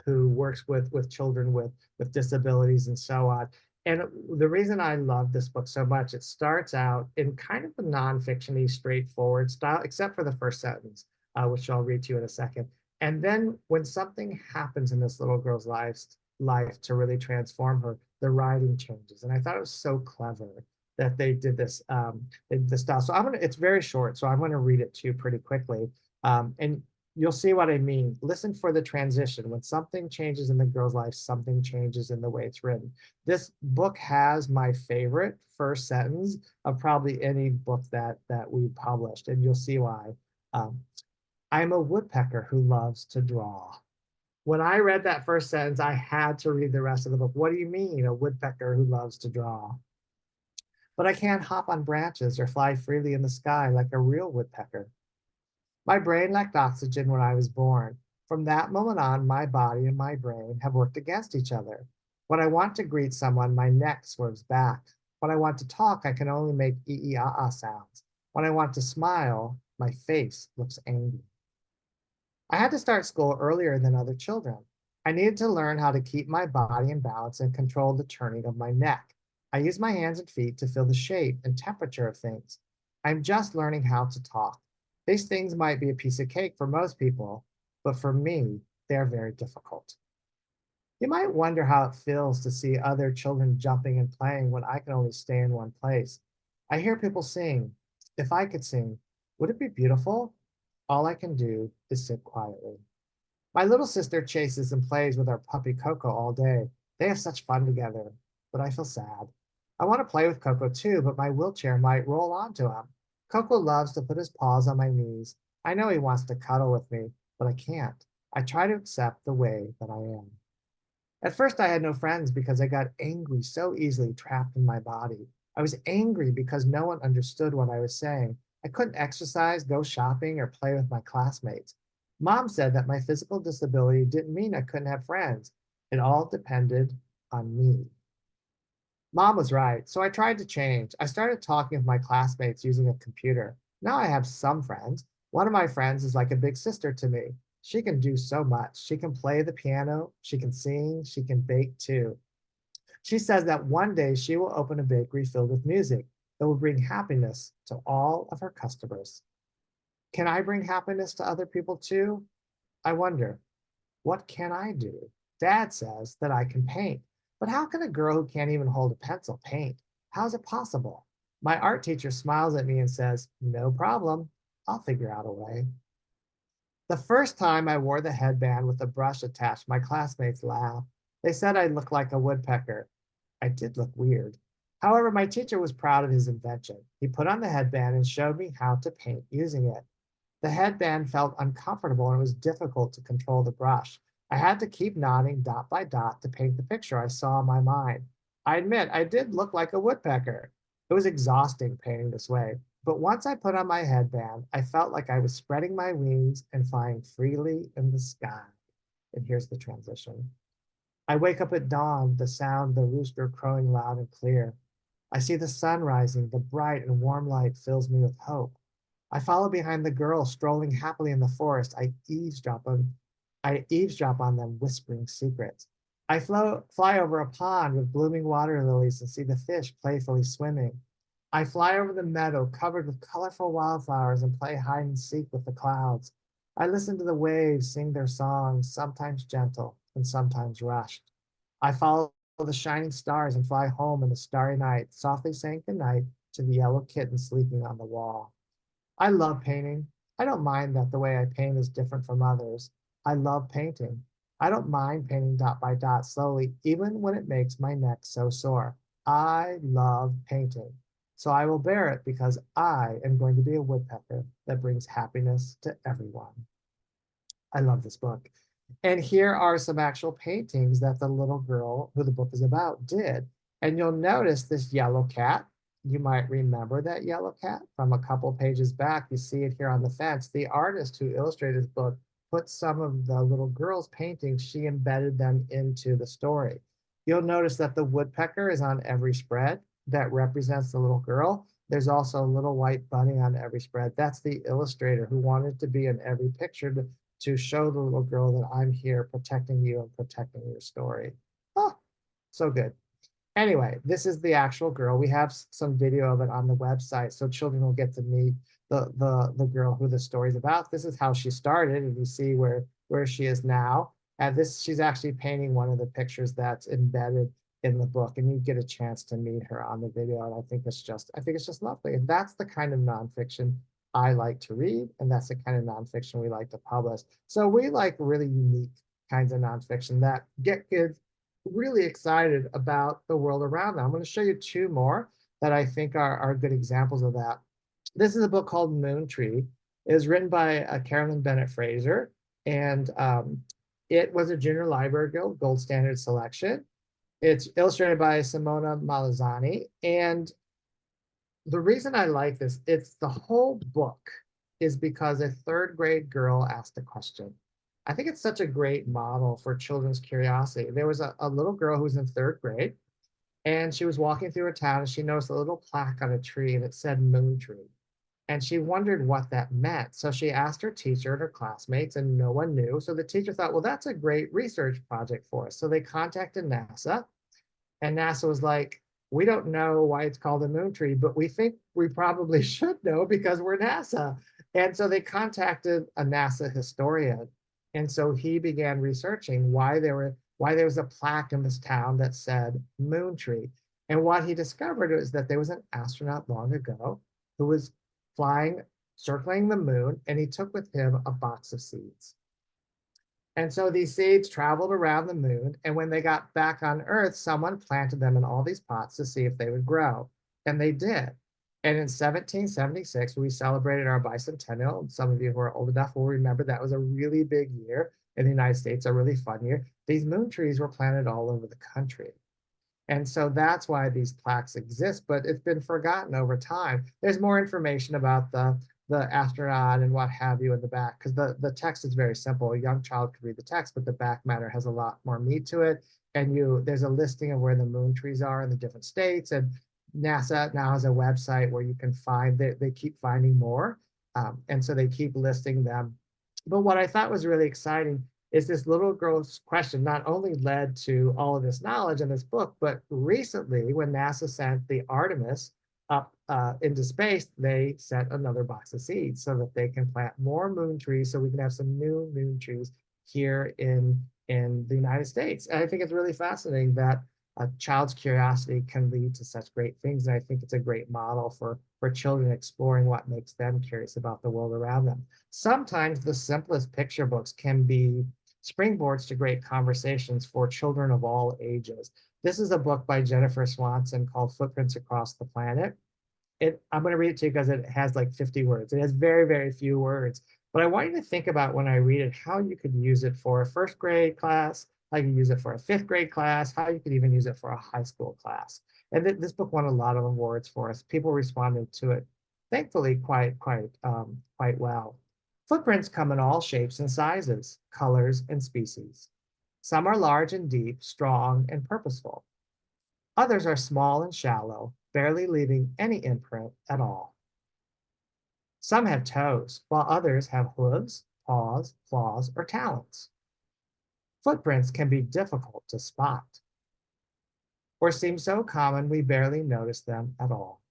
who works with children with disabilities and so on. And the reason I love this book so much, it starts out in kind of a nonfiction-y, straightforward style, except for the first sentence, which I'll read to you in a second. And then when something happens in this little girl's life to really transform her, the writing changes. And I thought it was so clever that they did this, this style. So it's very short, so I'm gonna read it to you pretty quickly. And you'll see what I mean. Listen for the transition. When something changes in the girl's life, something changes in the way it's written. This book has my favorite first sentence of probably any book that we published, and you'll see why. I'm a woodpecker who loves to draw. When I read that first sentence, I had to read the rest of the book. What do you mean, a woodpecker who loves to draw? But I can't hop on branches or fly freely in the sky like a real woodpecker. My brain lacked oxygen when I was born. From that moment on, my body and my brain have worked against each other. When I want to greet someone, my neck swerves back. When I want to talk, I can only make ee-ah sounds. When I want to smile, my face looks angry. I had to start school earlier than other children. I needed to learn how to keep my body in balance and control the turning of my neck. I use my hands and feet to feel the shape and temperature of things. I'm just learning how to talk. These things might be a piece of cake for most people, but for me, they're very difficult. You might wonder how it feels to see other children jumping and playing when I can only stay in one place. I hear people sing. If I could sing, would it be beautiful? All I can do is sit quietly. My little sister chases and plays with our puppy Coco all day. They have such fun together, but I feel sad. I want to play with Coco too, but my wheelchair might roll onto him. Coco loves to put his paws on my knees. I know he wants to cuddle with me, but I can't. I try to accept the way that I am. At first, I had no friends because I got angry so easily trapped in my body. I was angry because no one understood what I was saying. I couldn't exercise, go shopping, or play with my classmates. Mom said that my physical disability didn't mean I couldn't have friends. It all depended on me. Mom was right, so I tried to change. I started talking with my classmates using a computer. Now I have some friends. One of my friends is like a big sister to me. She can do so much. She can play the piano, she can sing, she can bake too. She says that one day she will open a bakery filled with music that will bring happiness to all of her customers. Can I bring happiness to other people too? I wonder, what can I do? Dad says that I can paint, but how can a girl who can't even hold a pencil paint? How is it possible? My art teacher smiles at me and says, no problem, I'll figure out a way. The first time I wore the headband with a brush attached, my classmates laughed. They said I looked like a woodpecker. I did look weird. However, my teacher was proud of his invention. He put on the headband and showed me how to paint using it. The headband felt uncomfortable and it was difficult to control the brush. I had to keep nodding dot by dot to paint the picture I saw in my mind. I admit I did look like a woodpecker. It was exhausting painting this way. But once I put on my headband, I felt like I was spreading my wings and flying freely in the sky. And here's the transition. I wake up at dawn, the sound, the rooster crowing loud and clear. I see the sun rising, the bright and warm light fills me with hope. I follow behind the girl strolling happily in the forest. I eavesdrop on them, whispering secrets. I fly over a pond with blooming water lilies and see the fish playfully swimming. I fly over the meadow covered with colorful wildflowers and play hide and seek with the clouds. I listen to the waves sing their songs, sometimes gentle and sometimes rushed. I follow the shining stars and fly home in the starry night, softly saying goodnight to the yellow kitten sleeping on the wall. I love painting. I don't mind that the way I paint is different from others. I love painting. I don't mind painting dot by dot slowly, even when it makes my neck so sore. I love painting. So I will bear it because I am going to be a woodpecker that brings happiness to everyone. I love this book. And here are some actual paintings that the little girl who the book is about did. And you'll notice this yellow cat. You might remember that yellow cat from a couple pages back. You see it here on the fence. The artist who illustrated this book put some of the little girl's paintings, she embedded them into the story. You'll notice that the woodpecker is on every spread that represents the little girl. There's also a little white bunny on every spread. That's the illustrator who wanted to be in every picture to show the little girl that I'm here protecting you and protecting your story. Oh, so good. Anyway, this is the actual girl. We have some video of it on the website so children will get to meet the girl who the story's about. This is how she started, and you see where she is now. And she's actually painting one of the pictures that's embedded in the book, and you get a chance to meet her on the video. And I think it's just lovely. And that's the kind of nonfiction I like to read, and that's the kind of nonfiction we like to publish. So we like really unique kinds of nonfiction that get kids really excited about the world around them. I'm going to show you two more that I think are good examples of that. This is a book called Moon Tree. It was written by Carolyn Bennett Fraser, and it was a Junior Library Guild Gold Standard selection. It's illustrated by Simona Malazzani, and the reason I like this, it's the whole book is because a third grade girl asked a question. I think it's such a great model for children's curiosity. There was a little girl who was in third grade, and she was walking through a town, and she noticed a little plaque on a tree that said Moon Tree. And she wondered what that meant. So she asked her teacher and her classmates, and no one knew. So the teacher thought, well, that's a great research project for us. So they contacted NASA, and NASA was like, we don't know why it's called a moon tree, but we think we probably should know because we're NASA. And so they contacted a NASA historian. And so he began researching why there was a plaque in this town that said Moon Tree. And what he discovered was that there was an astronaut long ago who was flying, circling the moon, and he took with him a box of seeds. And so these seeds traveled around the moon, and when they got back on Earth, someone planted them in all these pots to see if they would grow. And they did. And in 1776, we celebrated our bicentennial. Some of you who are old enough will remember that was a really big year in the United States, a really fun year. These moon trees were planted all over the country. And so that's why these plaques exist, but it's been forgotten over time. There's more information about the astronaut and what have you in the back, because the text is very simple. A young child could read the text, but the back matter has a lot more meat to it. And there's a listing of where the moon trees are in the different states. And NASA now has a website where you can find, they keep finding more. And so they keep listing them. But what I thought was really exciting is this little girl's question not only led to all of this knowledge in this book, but recently when NASA sent the Artemis up into space, they sent another box of seeds so that they can plant more moon trees so we can have some new moon trees here in the United States. And I think it's really fascinating that a child's curiosity can lead to such great things. And I think it's a great model for children exploring what makes them curious about the world around them. Sometimes the simplest picture books can be springboards to great conversations for children of all ages. This is a book by Jennifer Swanson called Footprints Across the Planet. I'm going to read it to you because it has like 50 words. It has very, very few words. But I want you to think about when I read it, how you could use it for a first grade class, how you could use it for a fifth grade class, how you could even use it for a high school class. And this book won a lot of awards for us. People responded to it, thankfully, quite well. Footprints come in all shapes and sizes, colors and species. Some are large and deep, strong and purposeful. Others are small and shallow, barely leaving any imprint at all. Some have toes, while others have hooves, paws, claws, or talons. Footprints can be difficult to spot, or seem so common we barely notice them at all.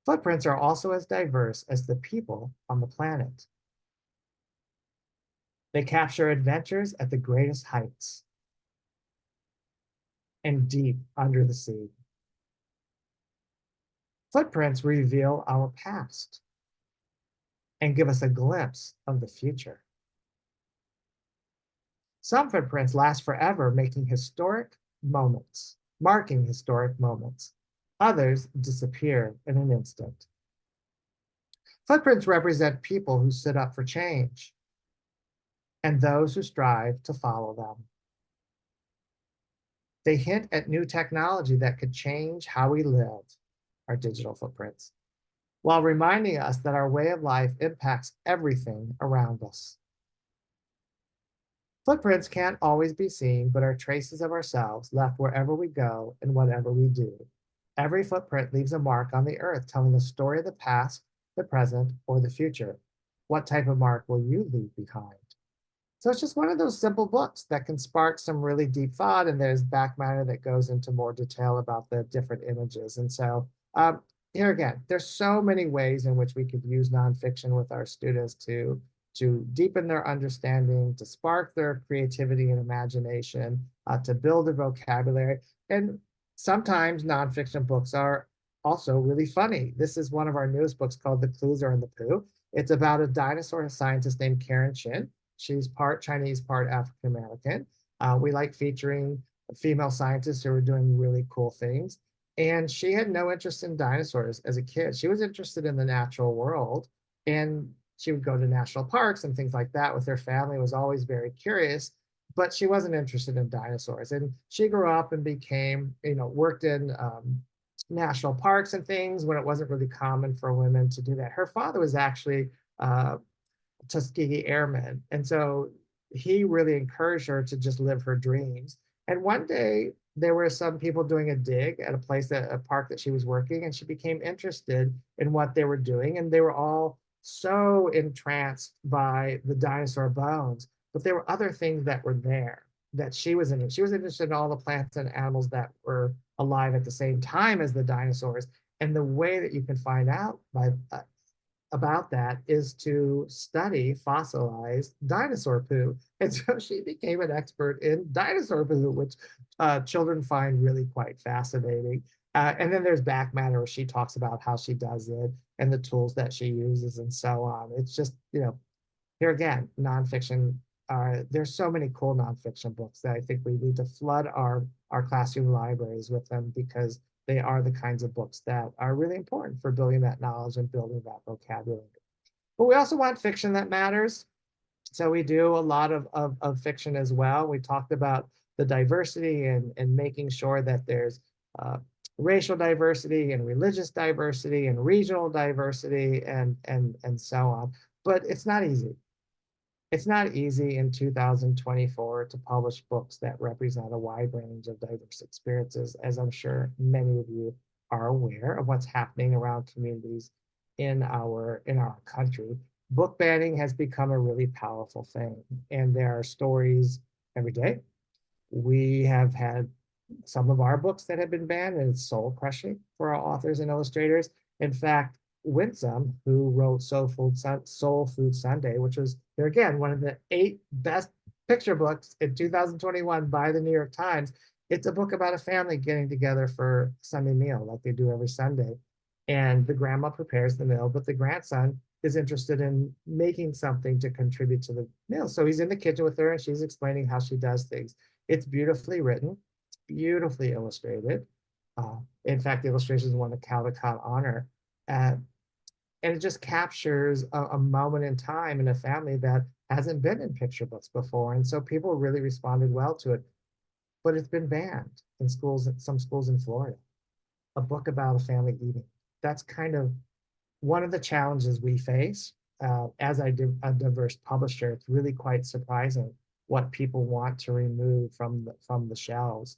Footprints are also as diverse as the people on the planet. They capture adventures at the greatest heights and deep under the sea. Footprints reveal our past and give us a glimpse of the future. Some footprints last forever, marking historic moments. Others disappear in an instant. Footprints represent people who sit up for change and those who strive to follow them. They hint at new technology that could change how we live, our digital footprints, while reminding us that our way of life impacts everything around us. Footprints can't always be seen, but are traces of ourselves left wherever we go and whatever we do. Every footprint leaves a mark on the earth, telling the story of the past, the present, or the future. What type of mark will you leave behind? So it's just one of those simple books that can spark some really deep thought, and there's back matter that goes into more detail about the different images. And so here again, there's so many ways in which we could use nonfiction with our students to deepen their understanding, to spark their creativity and imagination, to build their vocabulary. And sometimes nonfiction books are also really funny. This is one of our newest books called The Clues Are in the Poo. It's about a dinosaur scientist named Karen Chin. She's part Chinese, part African American. We like featuring female scientists who are doing really cool things. And she had no interest in dinosaurs as a kid. She was interested in the natural world, and she would go to national parks and things like that with her family, was always very curious, but she wasn't interested in dinosaurs. And she grew up and became, worked in national parks and things when it wasn't really common for women to do that. Her father was actually Tuskegee Airman. And so he really encouraged her to just live her dreams. And one day there were some people doing a dig at a park that she was working, and she became interested in what they were doing. And they were all so entranced by the dinosaur bones, but there were other things that were there that she was interested. She was interested in all the plants and animals that were alive at the same time as the dinosaurs. And the way that you can find out about that is to study fossilized dinosaur poo. And so she became an expert in dinosaur poo, which children find really quite fascinating. And then there's back matter where she talks about how she does it and the tools that she uses and so on. It's just, here again, nonfiction. There's so many cool nonfiction books that I think we need to flood our classroom libraries with them, because they are the kinds of books that are really important for building that knowledge and building that vocabulary. But we also want fiction that matters. So we do a lot of fiction as well. We talked about the diversity and making sure that there's racial diversity and religious diversity and regional diversity and so on. But it's not easy. It's not easy in 2024 to publish books that represent a wide range of diverse experiences, as I'm sure many of you are aware of what's happening around communities in our country. Book banning has become a really powerful thing, and there are stories every day. We have had some of our books that have been banned, and it's soul crushing for our authors and illustrators. In fact, Winsome, who wrote Soul Food Sunday, which was, there again, one of the 8 best picture books in 2021 by the New York Times. It's a book about a family getting together for Sunday meal like they do every Sunday. And the grandma prepares the meal, but the grandson is interested in making something to contribute to the meal. So he's in the kitchen with her and she's explaining how she does things. It's beautifully written, it's beautifully illustrated. In fact, the illustrations won the Caldecott honor. And it just captures a moment in time in a family that hasn't been in picture books before. And so people really responded well to it. But it's been banned in schools, some schools in Florida. A book about a family eating. That's kind of one of the challenges we face as a diverse publisher. It's really quite surprising what people want to remove from the shelves.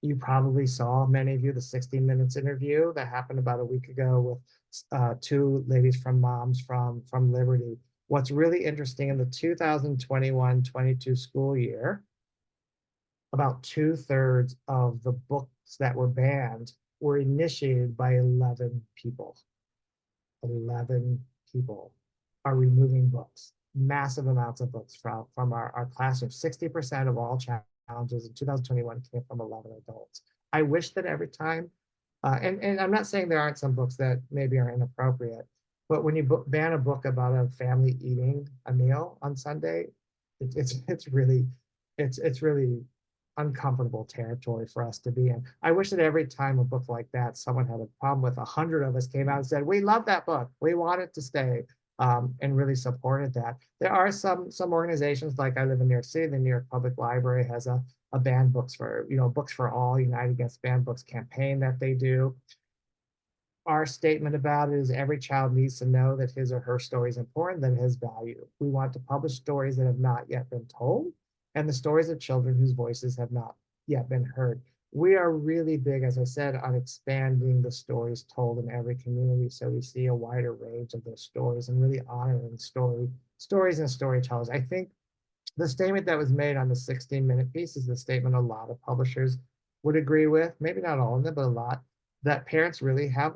You probably saw, many of you, the 60 Minutes interview that happened about a week ago with 2 ladies from Moms from Liberty. What's really interesting, in the 2021-22 school year, about 2/3 of the books that were banned were initiated by 11 people. 11 people are removing books, massive amounts of books from our classroom. 60% of all challenges in 2021 came from 11 adults. I wish that every time, and I'm not saying there aren't some books that maybe are inappropriate, but when you ban a book about a family eating a meal on Sunday, it's really uncomfortable territory for us to be in. I wish that every time a book like that, someone had a problem with, 100 of us came out and said, we love that book, we want it to stay, and really supported that. There are some organizations, like I live in New York City, the New York Public Library has a a banned books for, Books for All, United Against Banned Books campaign that they do. Our statement about it is every child needs to know that his or her story is important, that it has value. We want to publish stories that have not yet been told and the stories of children whose voices have not yet been heard. We are really big, as I said, on expanding the stories told in every community so we see a wider range of those stories and really honoring stories and storytellers. I think the statement that was made on the 16-minute piece is the statement a lot of publishers would agree with, maybe not all of them, but a lot, that parents really have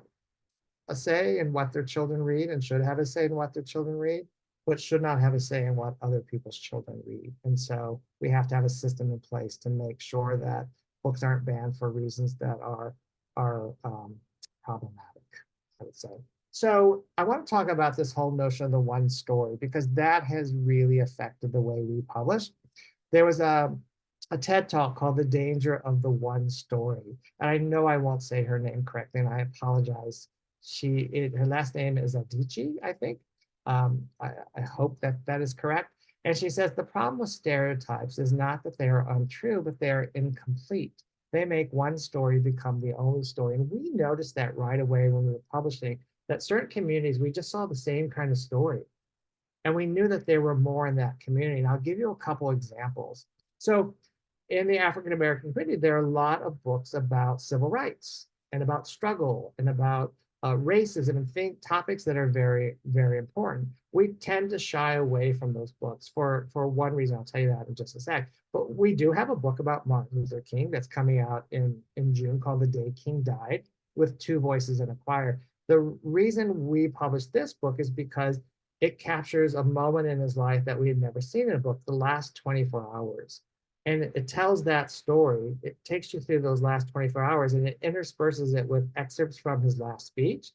a say in what their children read and should have a say in what their children read, but should not have a say in what other people's children read. And so we have to have a system in place to make sure that books aren't banned for reasons that are problematic, I would say. So I want to talk about this whole notion of the one story because that has really affected the way we publish. There was a TED talk called The Danger of the One Story. And I know I won't say her name correctly, and I apologize. Her last name is Adichie, I think. I hope that that is correct. And she says the problem with stereotypes is not that they are untrue, but they are incomplete. They make one story become the only story. And we noticed that right away when we were publishing, that certain communities, we just saw the same kind of story. And we knew that there were more in that community. And I'll give you a couple examples. So in the African American community, there are a lot of books about civil rights and about struggle and about racism and topics that are very, very important. We tend to shy away from those books for one reason. I'll tell you that in just a sec. But we do have a book about Martin Luther King that's coming out in June called The Day King Died, with two voices in a choir. The reason we published this book is because it captures a moment in his life that we had never seen in a book, the last 24 hours. And it tells that story. It takes you through those last 24 hours and it intersperses it with excerpts from his last speech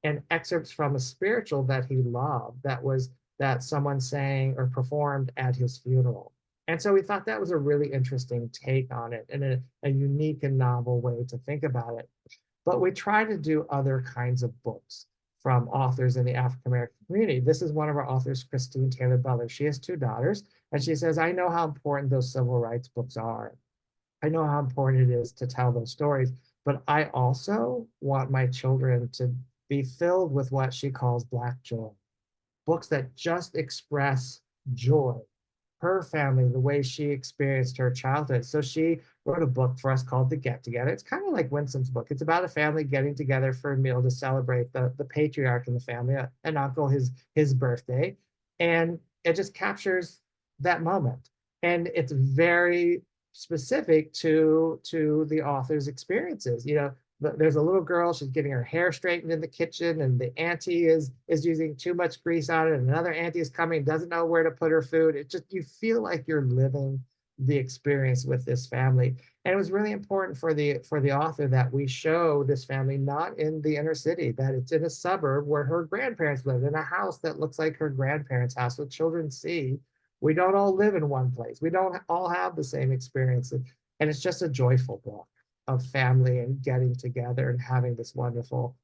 and excerpts from a spiritual that he loved that someone sang or performed at his funeral. And so we thought that was a really interesting take on it and a unique and novel way to think about it. But we try to do other kinds of books from authors in the African American community. This is one of our authors, Christine Taylor Butler. She has two daughters, and she says, I know how important those civil rights books are. I know how important it is to tell those stories, but I also want my children to be filled with what she calls Black joy, books that just express joy, her family, the way she experienced her childhood. So she wrote a book for us called The Get Together. It's kind of like Winsom's book. It's about a family getting together for a meal to celebrate the patriarch in the family, an uncle, his birthday. And it just captures that moment. And it's very specific to the author's experiences. There's a little girl, she's getting her hair straightened in the kitchen, and the auntie is using too much grease on it, and another auntie is coming, doesn't know where to put her food. It just, you feel like you're living the experience with this family. And it was really important for the author that we show this family not in the inner city, that it's in a suburb where her grandparents live, in a house that looks like her grandparents' house, so children see we don't all live in one place. We don't all have the same experiences. And it's just a joyful book of family and getting together and having this wonderful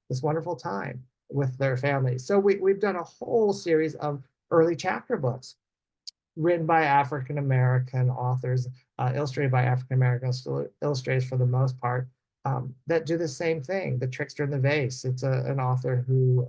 time with their families. So we've done a whole series of early chapter books written by African American authors, illustrated by African American illustrators for the most part, that do the same thing. The Trickster in the Vase. It's an author who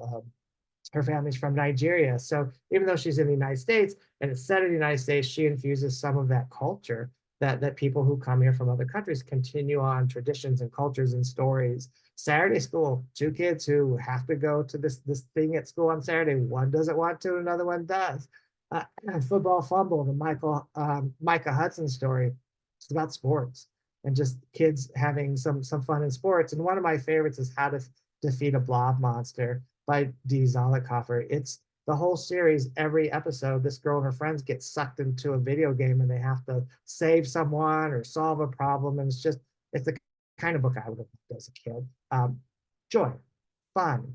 her family's from Nigeria. So even though she's in the United States and it's set in the United States, she infuses some of that culture that people who come here from other countries continue on traditions and cultures and stories. Saturday school, two kids who have to go to this thing at school on Saturday. One doesn't want to, another one does. Football Fumble, the Micah Hudson story. It's about sports and just kids having some fun in sports. And one of my favorites is How to Defeat a Blob Monster by Dee Zollicoffer. It's the whole series. Every episode, this girl and her friends get sucked into a video game and they have to save someone or solve a problem. And it's the kind of book I would have loved as a kid. Joy, fun,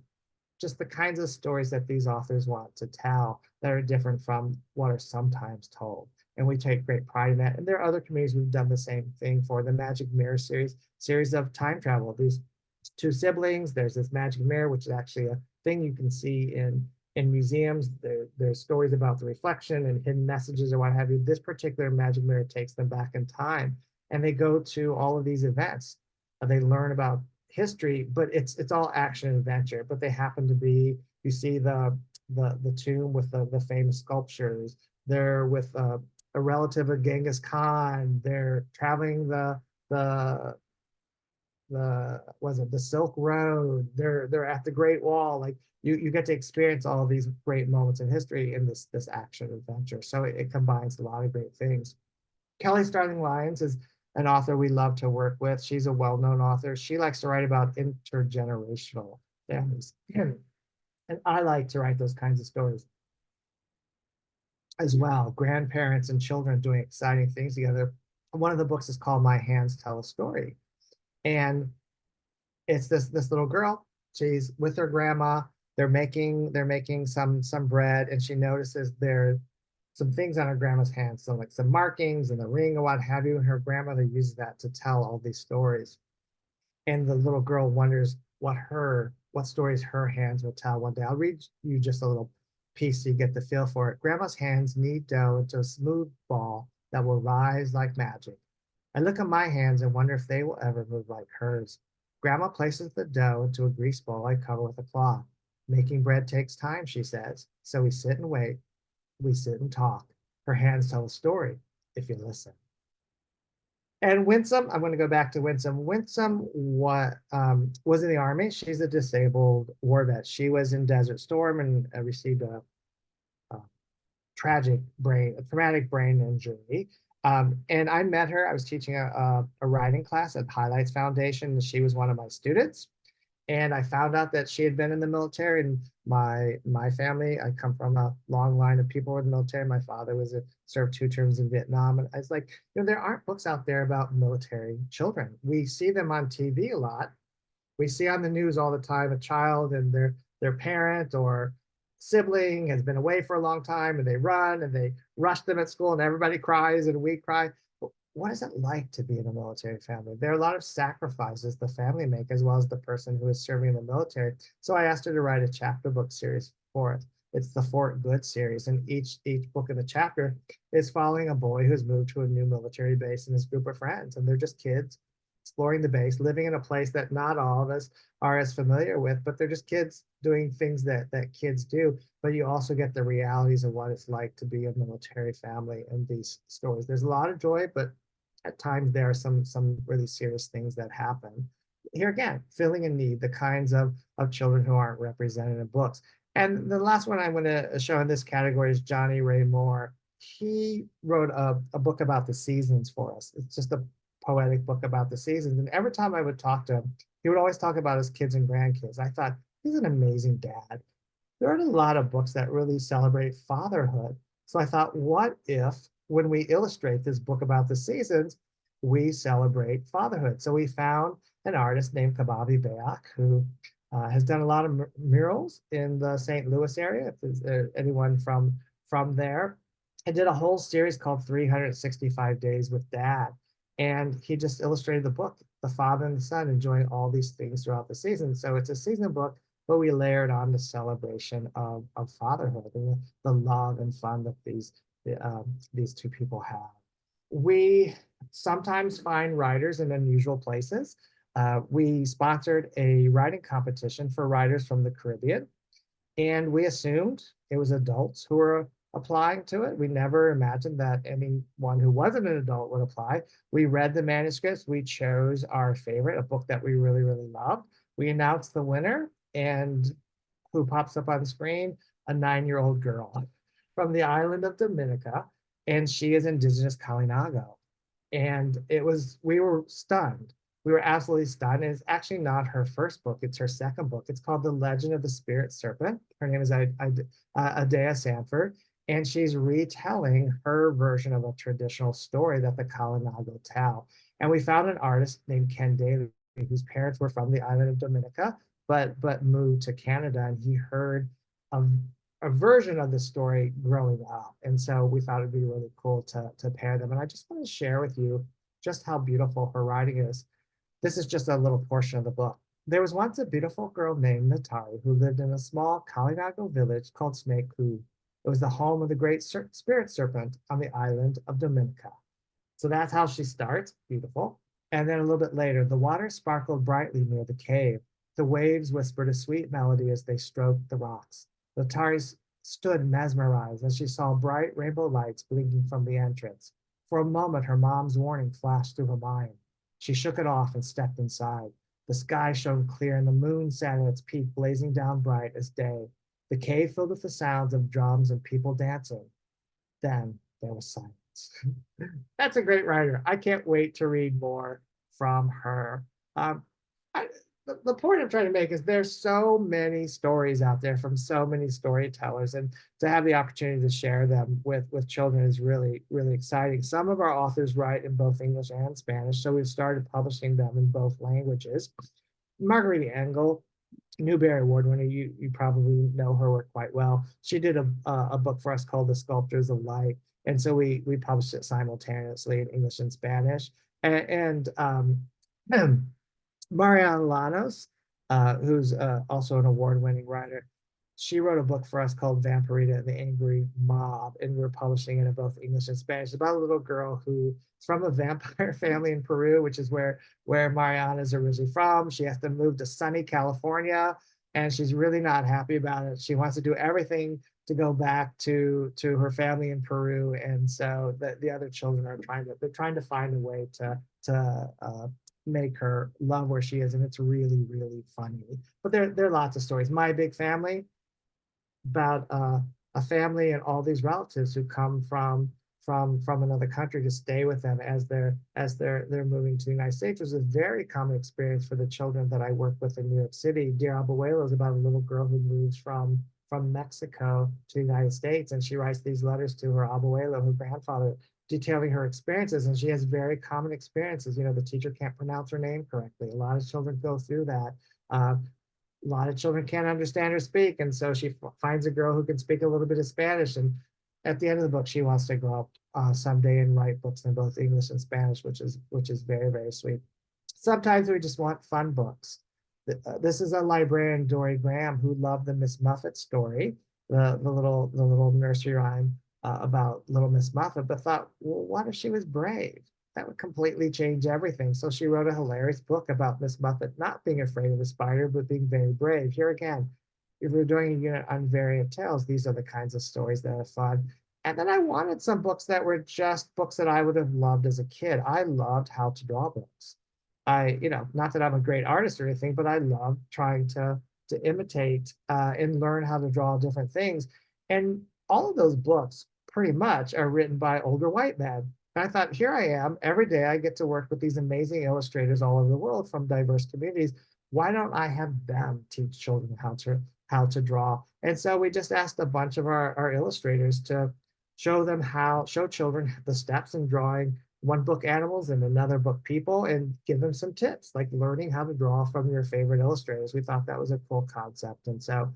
just the kinds of stories that these authors want to tell that are different from what are sometimes told. And we take great pride in that. And there are other communities who've done the same thing. For the Magic Mirror series of time travel. These two siblings, there's this magic mirror, which is actually a thing you can see in museums. There's stories about the reflection and hidden messages or what have you. This particular magic mirror takes them back in time and they go to all of these events. They learn about history, but it's all action adventure. But they happen to be, you see the tomb with the famous sculptures. They're with a relative of Genghis Khan. They're traveling the was it the Silk Road? They're at the Great Wall. Like you get to experience all of these great moments in history in this action adventure. So it combines a lot of great things. Kelly Starling Lyons is an author we love to work with. She's a well-known author. She likes to write about intergenerational families. And I like to write those kinds of stories as well. Grandparents and children doing exciting things together. One of the books is called My Hands Tell a Story. And it's this little girl. She's with her grandma. They're making some bread, and she notices there some things on her grandma's hands, so like some markings and the ring and what have you. And her grandmother uses that to tell all these stories. And the little girl wonders what stories her hands will tell one day. I'll read you just a little piece so you get the feel for it. Grandma's hands knead dough into a smooth ball that will rise like magic. I look at my hands and wonder if they will ever move like hers. Grandma places the dough into a grease bowl I cover with a cloth. Making bread takes time, she says. So we sit and wait. We sit and talk. Her hands tell a story if you listen. And Winsome, I'm going to go back to Winsome. Winsome was in the Army. She's a disabled war vet. She was in Desert Storm and received a traumatic brain injury. And I met her. I was teaching a writing class at Highlights Foundation, and she was one of my students. And I found out that she had been in the military. And my family, I come from a long line of people in the military. My father served 2 terms in Vietnam. And I was like, there aren't books out there about military children. We see them on TV a lot. We see on the news all the time a child and their parent or sibling has been away for a long time, and they run and they rush them at school, and everybody cries and we cry. What is it like to be in a military family? There are a lot of sacrifices the family make, as well as the person who is serving in the military. So I asked her to write a chapter book series for it. It's the Fort Good series, and each book of the chapter is following a boy who's moved to a new military base and his group of friends, and they're just kids exploring the base, living in a place that not all of us are as familiar with, but they're just kids doing things that kids do. But you also get the realities of what it's like to be a military family in these stories. There's a lot of joy, but at times there are some really serious things that happen. Here again, filling a need, the kinds of children who aren't represented in books. And the last one I'm going to show in this category is Johnny Ray Moore. He wrote a book about the seasons for us. It's just a poetic book about the seasons. And every time I would talk to him, he would always talk about his kids and grandkids. I thought, he's an amazing dad. There aren't a lot of books that really celebrate fatherhood. So I thought, what if, when we illustrate this book about the seasons, we celebrate fatherhood? So we found an artist named Kababi Beak, who has done a lot of murals in the St. Louis area, if there's anyone from there. I did a whole series called 365 Days with Dad. And he just illustrated the book, the father and the son enjoying all these things throughout the season. So it's a season book, but we layered on the celebration of fatherhood and the love and fun that these 2 people have. We sometimes find writers in unusual places. We sponsored a writing competition for writers from the Caribbean, and we assumed it was adults who were applying to it. We never imagined that anyone who wasn't an adult would apply. We read the manuscripts. We chose our favorite, a book that we really, really loved. We announced the winner, and who pops up on the screen? A 9-year-old girl from the island of Dominica, and she is indigenous Kalinago. And we were stunned. We were absolutely stunned. And it's actually not her first book, it's her second book. It's called The Legend of the Spirit Serpent. Her name is Adea Sanford. And she's retelling her version of a traditional story that the Kalinago tell. And we found an artist named Ken Daly, whose parents were from the island of Dominica, but moved to Canada, and he heard a version of the story growing up. And so we thought it'd be really cool to pair them. And I just want to share with you just how beautiful her writing is. This is just a little portion of the book. There was once a beautiful girl named Natari who lived in a small Kalinago village called Snake Cove. It was the home of the great spirit serpent on the island of Dominica. So that's how she starts. Beautiful. And then a little bit later, the water sparkled brightly near the cave. The waves whispered a sweet melody as they stroked the rocks. Latari stood mesmerized as she saw bright rainbow lights blinking from the entrance. For a moment, her mom's warning flashed through her mind. She shook it off and stepped inside. The sky shone clear and the moon sat at its peak, blazing down bright as day. The cave filled with the sounds of drums and people dancing. Then there was silence. That's a great writer. I can't wait to read more from her. Um, I, the point I'm trying to make is there's so many stories out there from so many storytellers, and to have the opportunity to share them with children is really, really exciting. Some of our authors write in both English and Spanish, so we've started publishing them in both languages. Marguerite Engel, Newbery Award winner, you probably know her work quite well. She did a book for us called The Sculptors of Light, and so we published it simultaneously in English and Spanish. And Mariana Llanos, who's also an award-winning writer, she wrote a book for us called Vampirita and the Angry Mob, and we're publishing it in both English and Spanish. It's about a little girl who's from a vampire family in Peru, which is where Mariana is originally from. She has to move to sunny California, and she's really not happy about it. She wants to do everything to go back to her family in Peru, and so the other children are trying to find a way to make her love where she is, and it's really, really funny. But there are lots of stories. My Big Family, about a family and all these relatives who come from another country to stay with them as they're moving to the United States. It was a very common experience for the children that I work with in New York City. Dear Abuelo is about a little girl who moves from Mexico to the United States, and she writes these letters to her abuelo, her grandfather, detailing her experiences, and she has very common experiences. You know, the teacher can't pronounce her name correctly. A lot of children go through that. A lot of children can't understand her speak, and so she finds a girl who can speak a little bit of Spanish, and at the end of the book she wants to grow up someday and write books in both English and Spanish, which is very, very sweet. Sometimes we just want fun books. This is a librarian, Dory Graham, who loved the Miss Muffet story, the little nursery rhyme about little Miss Muffet, but thought, well, what if she was brave? That would completely change everything. So she wrote a hilarious book about Miss Muffet not being afraid of the spider, but being very brave. Here again, if we're doing a unit on variant tales, these are the kinds of stories that are fun. And then I wanted some books that were just books that I would have loved as a kid. I loved how to draw books. Not that I'm a great artist or anything, but I love trying to imitate and learn how to draw different things. And all of those books pretty much are written by older white men. And I thought, here I am, every day I get to work with these amazing illustrators all over the world from diverse communities. Why don't I have them teach children how to draw? And so we just asked a bunch of our illustrators to show children the steps in drawing one book animals and another book people, and give them some tips, like learning how to draw from your favorite illustrators. We thought that was a cool concept. And so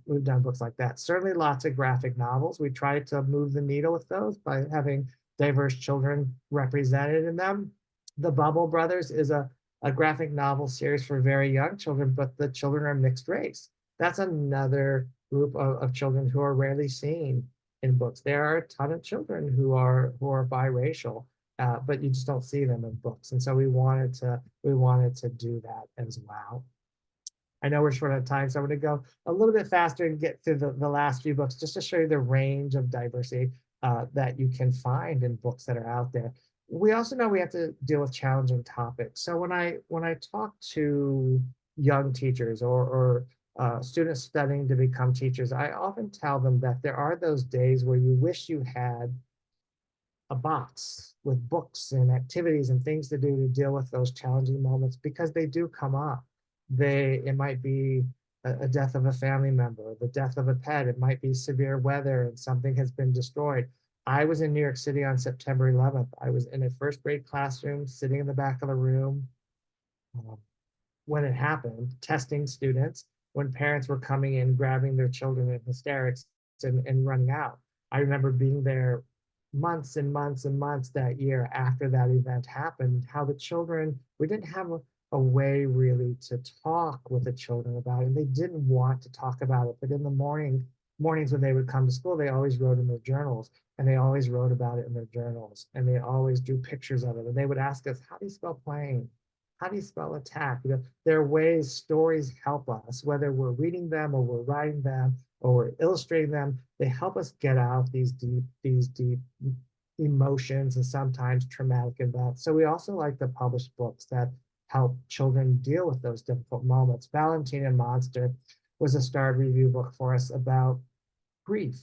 we've done books like that. Certainly lots of graphic novels. We tried to move the needle with those by having diverse children represented in them. The Bubble Brothers is a graphic novel series for very young children, but the children are mixed race. That's another group of children who are rarely seen in books. There are a ton of children who are biracial, but you just don't see them in books. And so we wanted to do that as well. I know we're short on time, so I'm going to go a little bit faster and get through the last few books just to show you the range of diversity that you can find in books that are out there. We also know we have to deal with challenging topics. So when I talk to young teachers or students studying to become teachers, I often tell them that there are those days where you wish you had a box with books and activities and things to do to deal with those challenging moments, because they do come up. It might be a death of a family member, the death of a pet. It might be severe weather and something has been destroyed. I was in New York City on September 11th. I was in a first grade classroom, sitting in the back of the room when it happened, testing students, when parents were coming in, grabbing their children in hysterics and running out. I remember being there months and months and months that year after that event happened, how the children, we didn't have a way really to talk with the children about it. And they didn't want to talk about it, but in the mornings when they would come to school, they always wrote in their journals. and they always wrote about it in their journals, and they always drew pictures of it. And they would ask us, how do you spell plane? How do you spell attack? There are ways stories help us, whether we're reading them or we're writing them or we're illustrating them. They help us get out these deep emotions and sometimes traumatic events. So we also like to publish books that help children deal with those difficult moments. Valentina Monster was a starred review book for us about grief.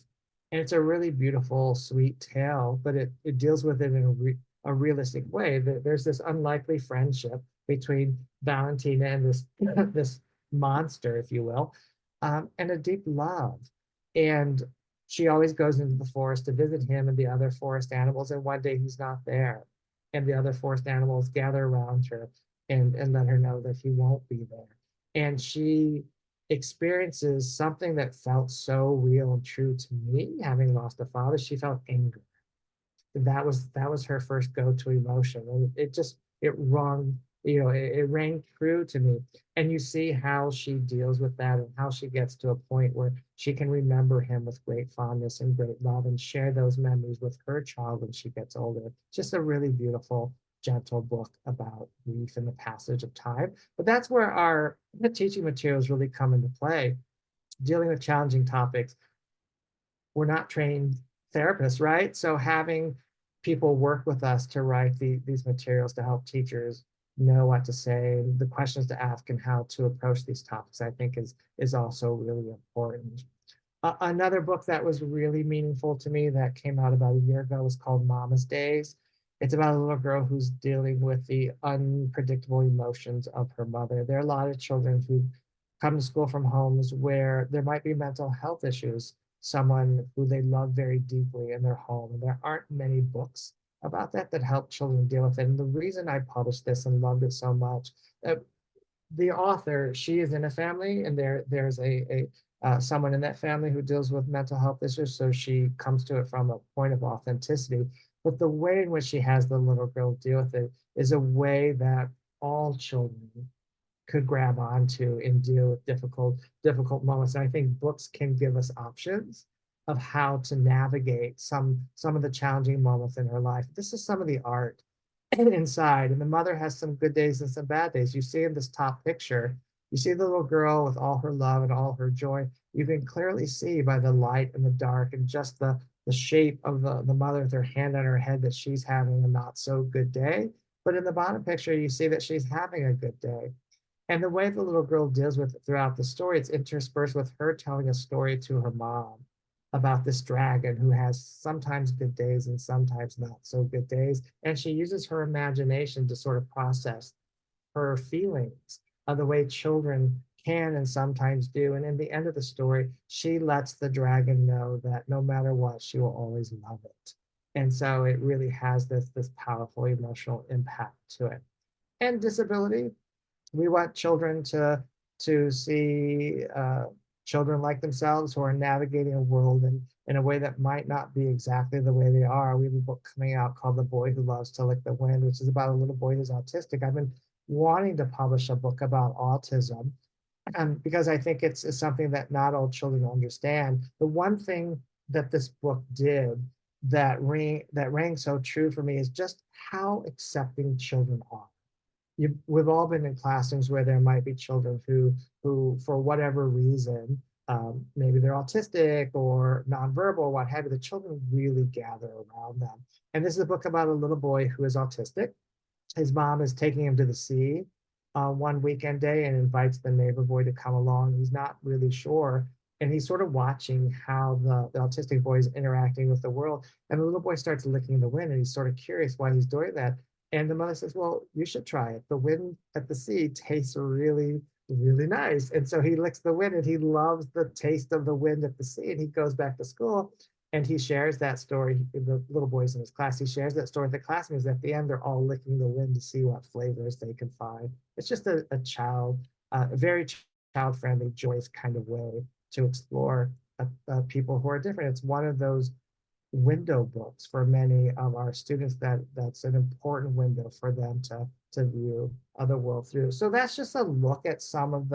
And it's a really beautiful, sweet tale, but it deals with it in a realistic way. There's this unlikely friendship between Valentina and this, this monster, if you will, and a deep love. And she always goes into the forest to visit him and the other forest animals. And one day he's not there. And the other forest animals gather around her and let her know that he won't be there. And she experiences something that felt so real and true to me, having lost a father. She felt anger. That was her first go-to emotion, and it just it rung, it rang true to me. And you see how she deals with that and how she gets to a point where she can remember him with great fondness and great love and share those memories with her child when she gets older. Just a really beautiful, gentle book about grief and the passage of time. But that's where the teaching materials really come into play, dealing with challenging topics. We're not trained therapists, right? So having people work with us to write these materials to help teachers know what to say, and the questions to ask, and how to approach these topics, I think is also really important. Another book that was really meaningful to me that came out about a year ago was called Mama's Days. It's about a little girl who's dealing with the unpredictable emotions of her mother. There are a lot of children who come to school from homes where there might be mental health issues, someone who they love very deeply in their home. And there aren't many books about that help children deal with it. And the reason I published this and loved it so much, the author, she is in a family, and there's a someone in that family who deals with mental health issues, so she comes to it from a point of authenticity. But the way in which she has the little girl deal with it is a way that all children could grab onto and deal with difficult moments. And I think books can give us options of how to navigate some of the challenging moments in her life. This is some of the art inside, and the mother has some good days and some bad days. You see in this top picture, you see the little girl with all her love and all her joy. You can clearly see by the light and the dark and just the shape of the mother with her hand on her head that she's having a not so good day. But in the bottom picture, you see that she's having a good day. And the way the little girl deals with it throughout the story, it's interspersed with her telling a story to her mom about this dragon who has sometimes good days and sometimes not so good days. And she uses her imagination to sort of process her feelings of the way children can and sometimes do. And in the end of the story, she lets the dragon know that no matter what, she will always love it. And so it really has this powerful emotional impact to it. And disability, we want children to see children like themselves who are navigating a world in a way that might not be exactly the way they are. We have a book coming out called The Boy Who Loves to Lick the Wind, which is about a little boy who's autistic. I've been wanting to publish a book about autism, because I think it's something that not all children understand. The one thing that this book did that rang so true for me is just how accepting children are. We've all been in classrooms where there might be children who for whatever reason, maybe they're autistic or nonverbal, what have you, the children really gather around them. And this is a book about a little boy who is autistic. His mom is taking him to the sea one weekend day and invites the neighbor boy to come along. He's not really sure. And he's sort of watching how the autistic boy is interacting with the world. And the little boy starts licking the wind, and he's sort of curious why he's doing that. And the mother says, well, you should try it. The wind at the sea tastes really, really nice. And so he licks the wind, and he loves the taste of the wind at the sea. And he goes back to school, and he shares that story. The little boys in his class, he shares that story with the classmates. At the end, they're all licking the wind to see what flavors they can find. It's just a very child-friendly, joyous kind of way to explore people who are different. It's one of those window books for many of our students that's an important window for them to view the world through. So that's just a look at some of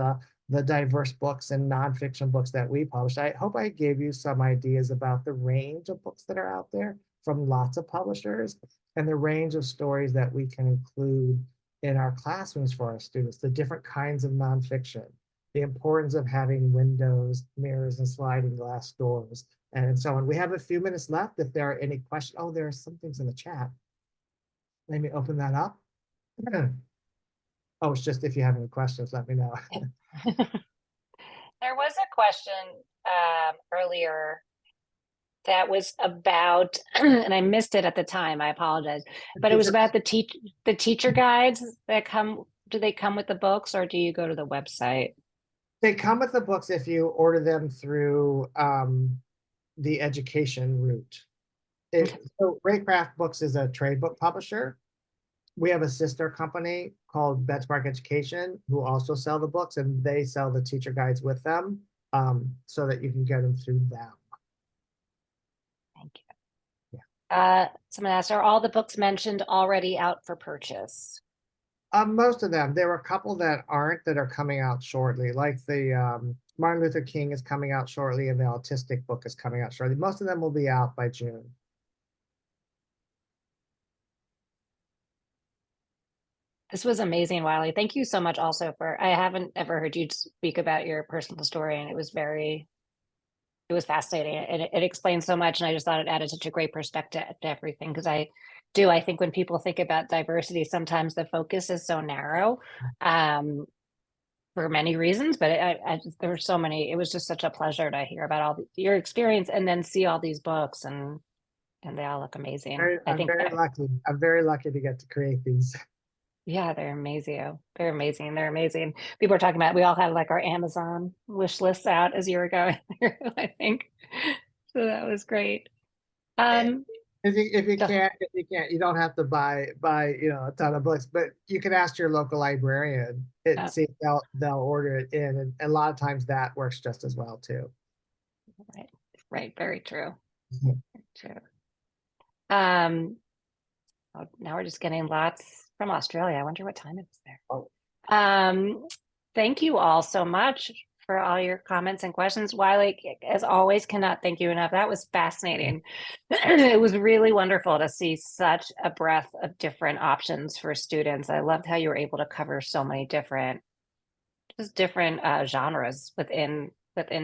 the diverse books and nonfiction books that we publish. I hope I gave you some ideas about the range of books that are out there from lots of publishers and the range of stories that we can include in our classrooms for our students, the different kinds of nonfiction, the importance of having windows, mirrors, and sliding glass doors, and so on. We have a few minutes left. If there are any questions, oh, there are some things in the chat. Let me open that up. Oh, it's just if you have any questions, let me know. There was a question earlier that was about, and I missed it at the time, I apologize, but it was about the teacher guides that come. Do they come with the books, or do you go to the website? They come with the books if you order them through the education route. So Raycraft Books is a trade book publisher. We have a sister company called Benchmark Education who also sell the books, and they sell the teacher guides with them, so that you can get them through them. Thank you. Yeah. Someone asked, are all the books mentioned already out for purchase? Most of them. There were a couple that aren't, that are coming out shortly, like the Martin Luther King is coming out shortly, and the autistic book is coming out shortly. Most of them will be out by June. This was amazing, Wiley. Thank you so much also I haven't ever heard you speak about your personal story, and it was fascinating. It explains so much, and I just thought it added such a great perspective to everything, because I think when people think about diversity, sometimes the focus is so narrow for many reasons, but there were so many. It was just such a pleasure to hear about your experience and then see all these books, and they all look amazing. I'm very lucky. I'm very lucky to get to create these. Yeah, they're amazing. They're amazing. They're amazing. People are talking about, we all have like our Amazon wish lists out as you were going through, I think. So that was great. If you can't, you don't have to buy a ton of books, but you can ask your local librarian and see if they'll order it in, and a lot of times that works just as well too. Right. Very true. True. Now we're just getting lots from Australia. I wonder what time it is there. Oh. Thank you all so much for all your comments and questions. Wiley, as always, cannot thank you enough. That was fascinating. It was really wonderful to see such a breadth of different options for students. I loved how you were able to cover so many different genres within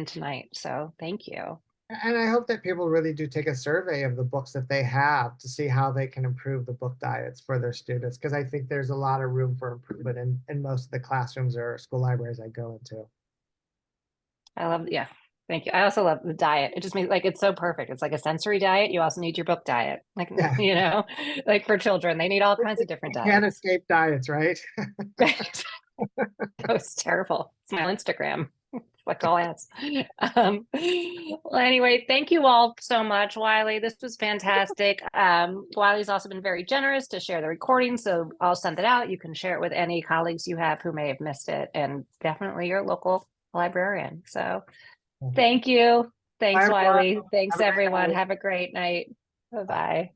tonight. So thank you. And I hope that people really do take a survey of the books that they have to see how they can improve the book diets for their students, because I think there's a lot of room for improvement in most of the classrooms or school libraries I go into. Thank you. I also love the diet. It just means like it's so perfect. It's like a sensory diet. You also need your book diet. Like, like for children, they need all kinds of different diets. Can't escape diets, right? That was terrible. It's my Instagram. It's like all ads. Well, anyway, thank you all so much, Wiley. This was fantastic. Wiley's also been very generous to share the recording, so I'll send it out. You can share it with any colleagues you have who may have missed it, and definitely your local librarian. So thank you. Thanks, Wiley. Thanks, everyone. Have a great night. Bye-bye.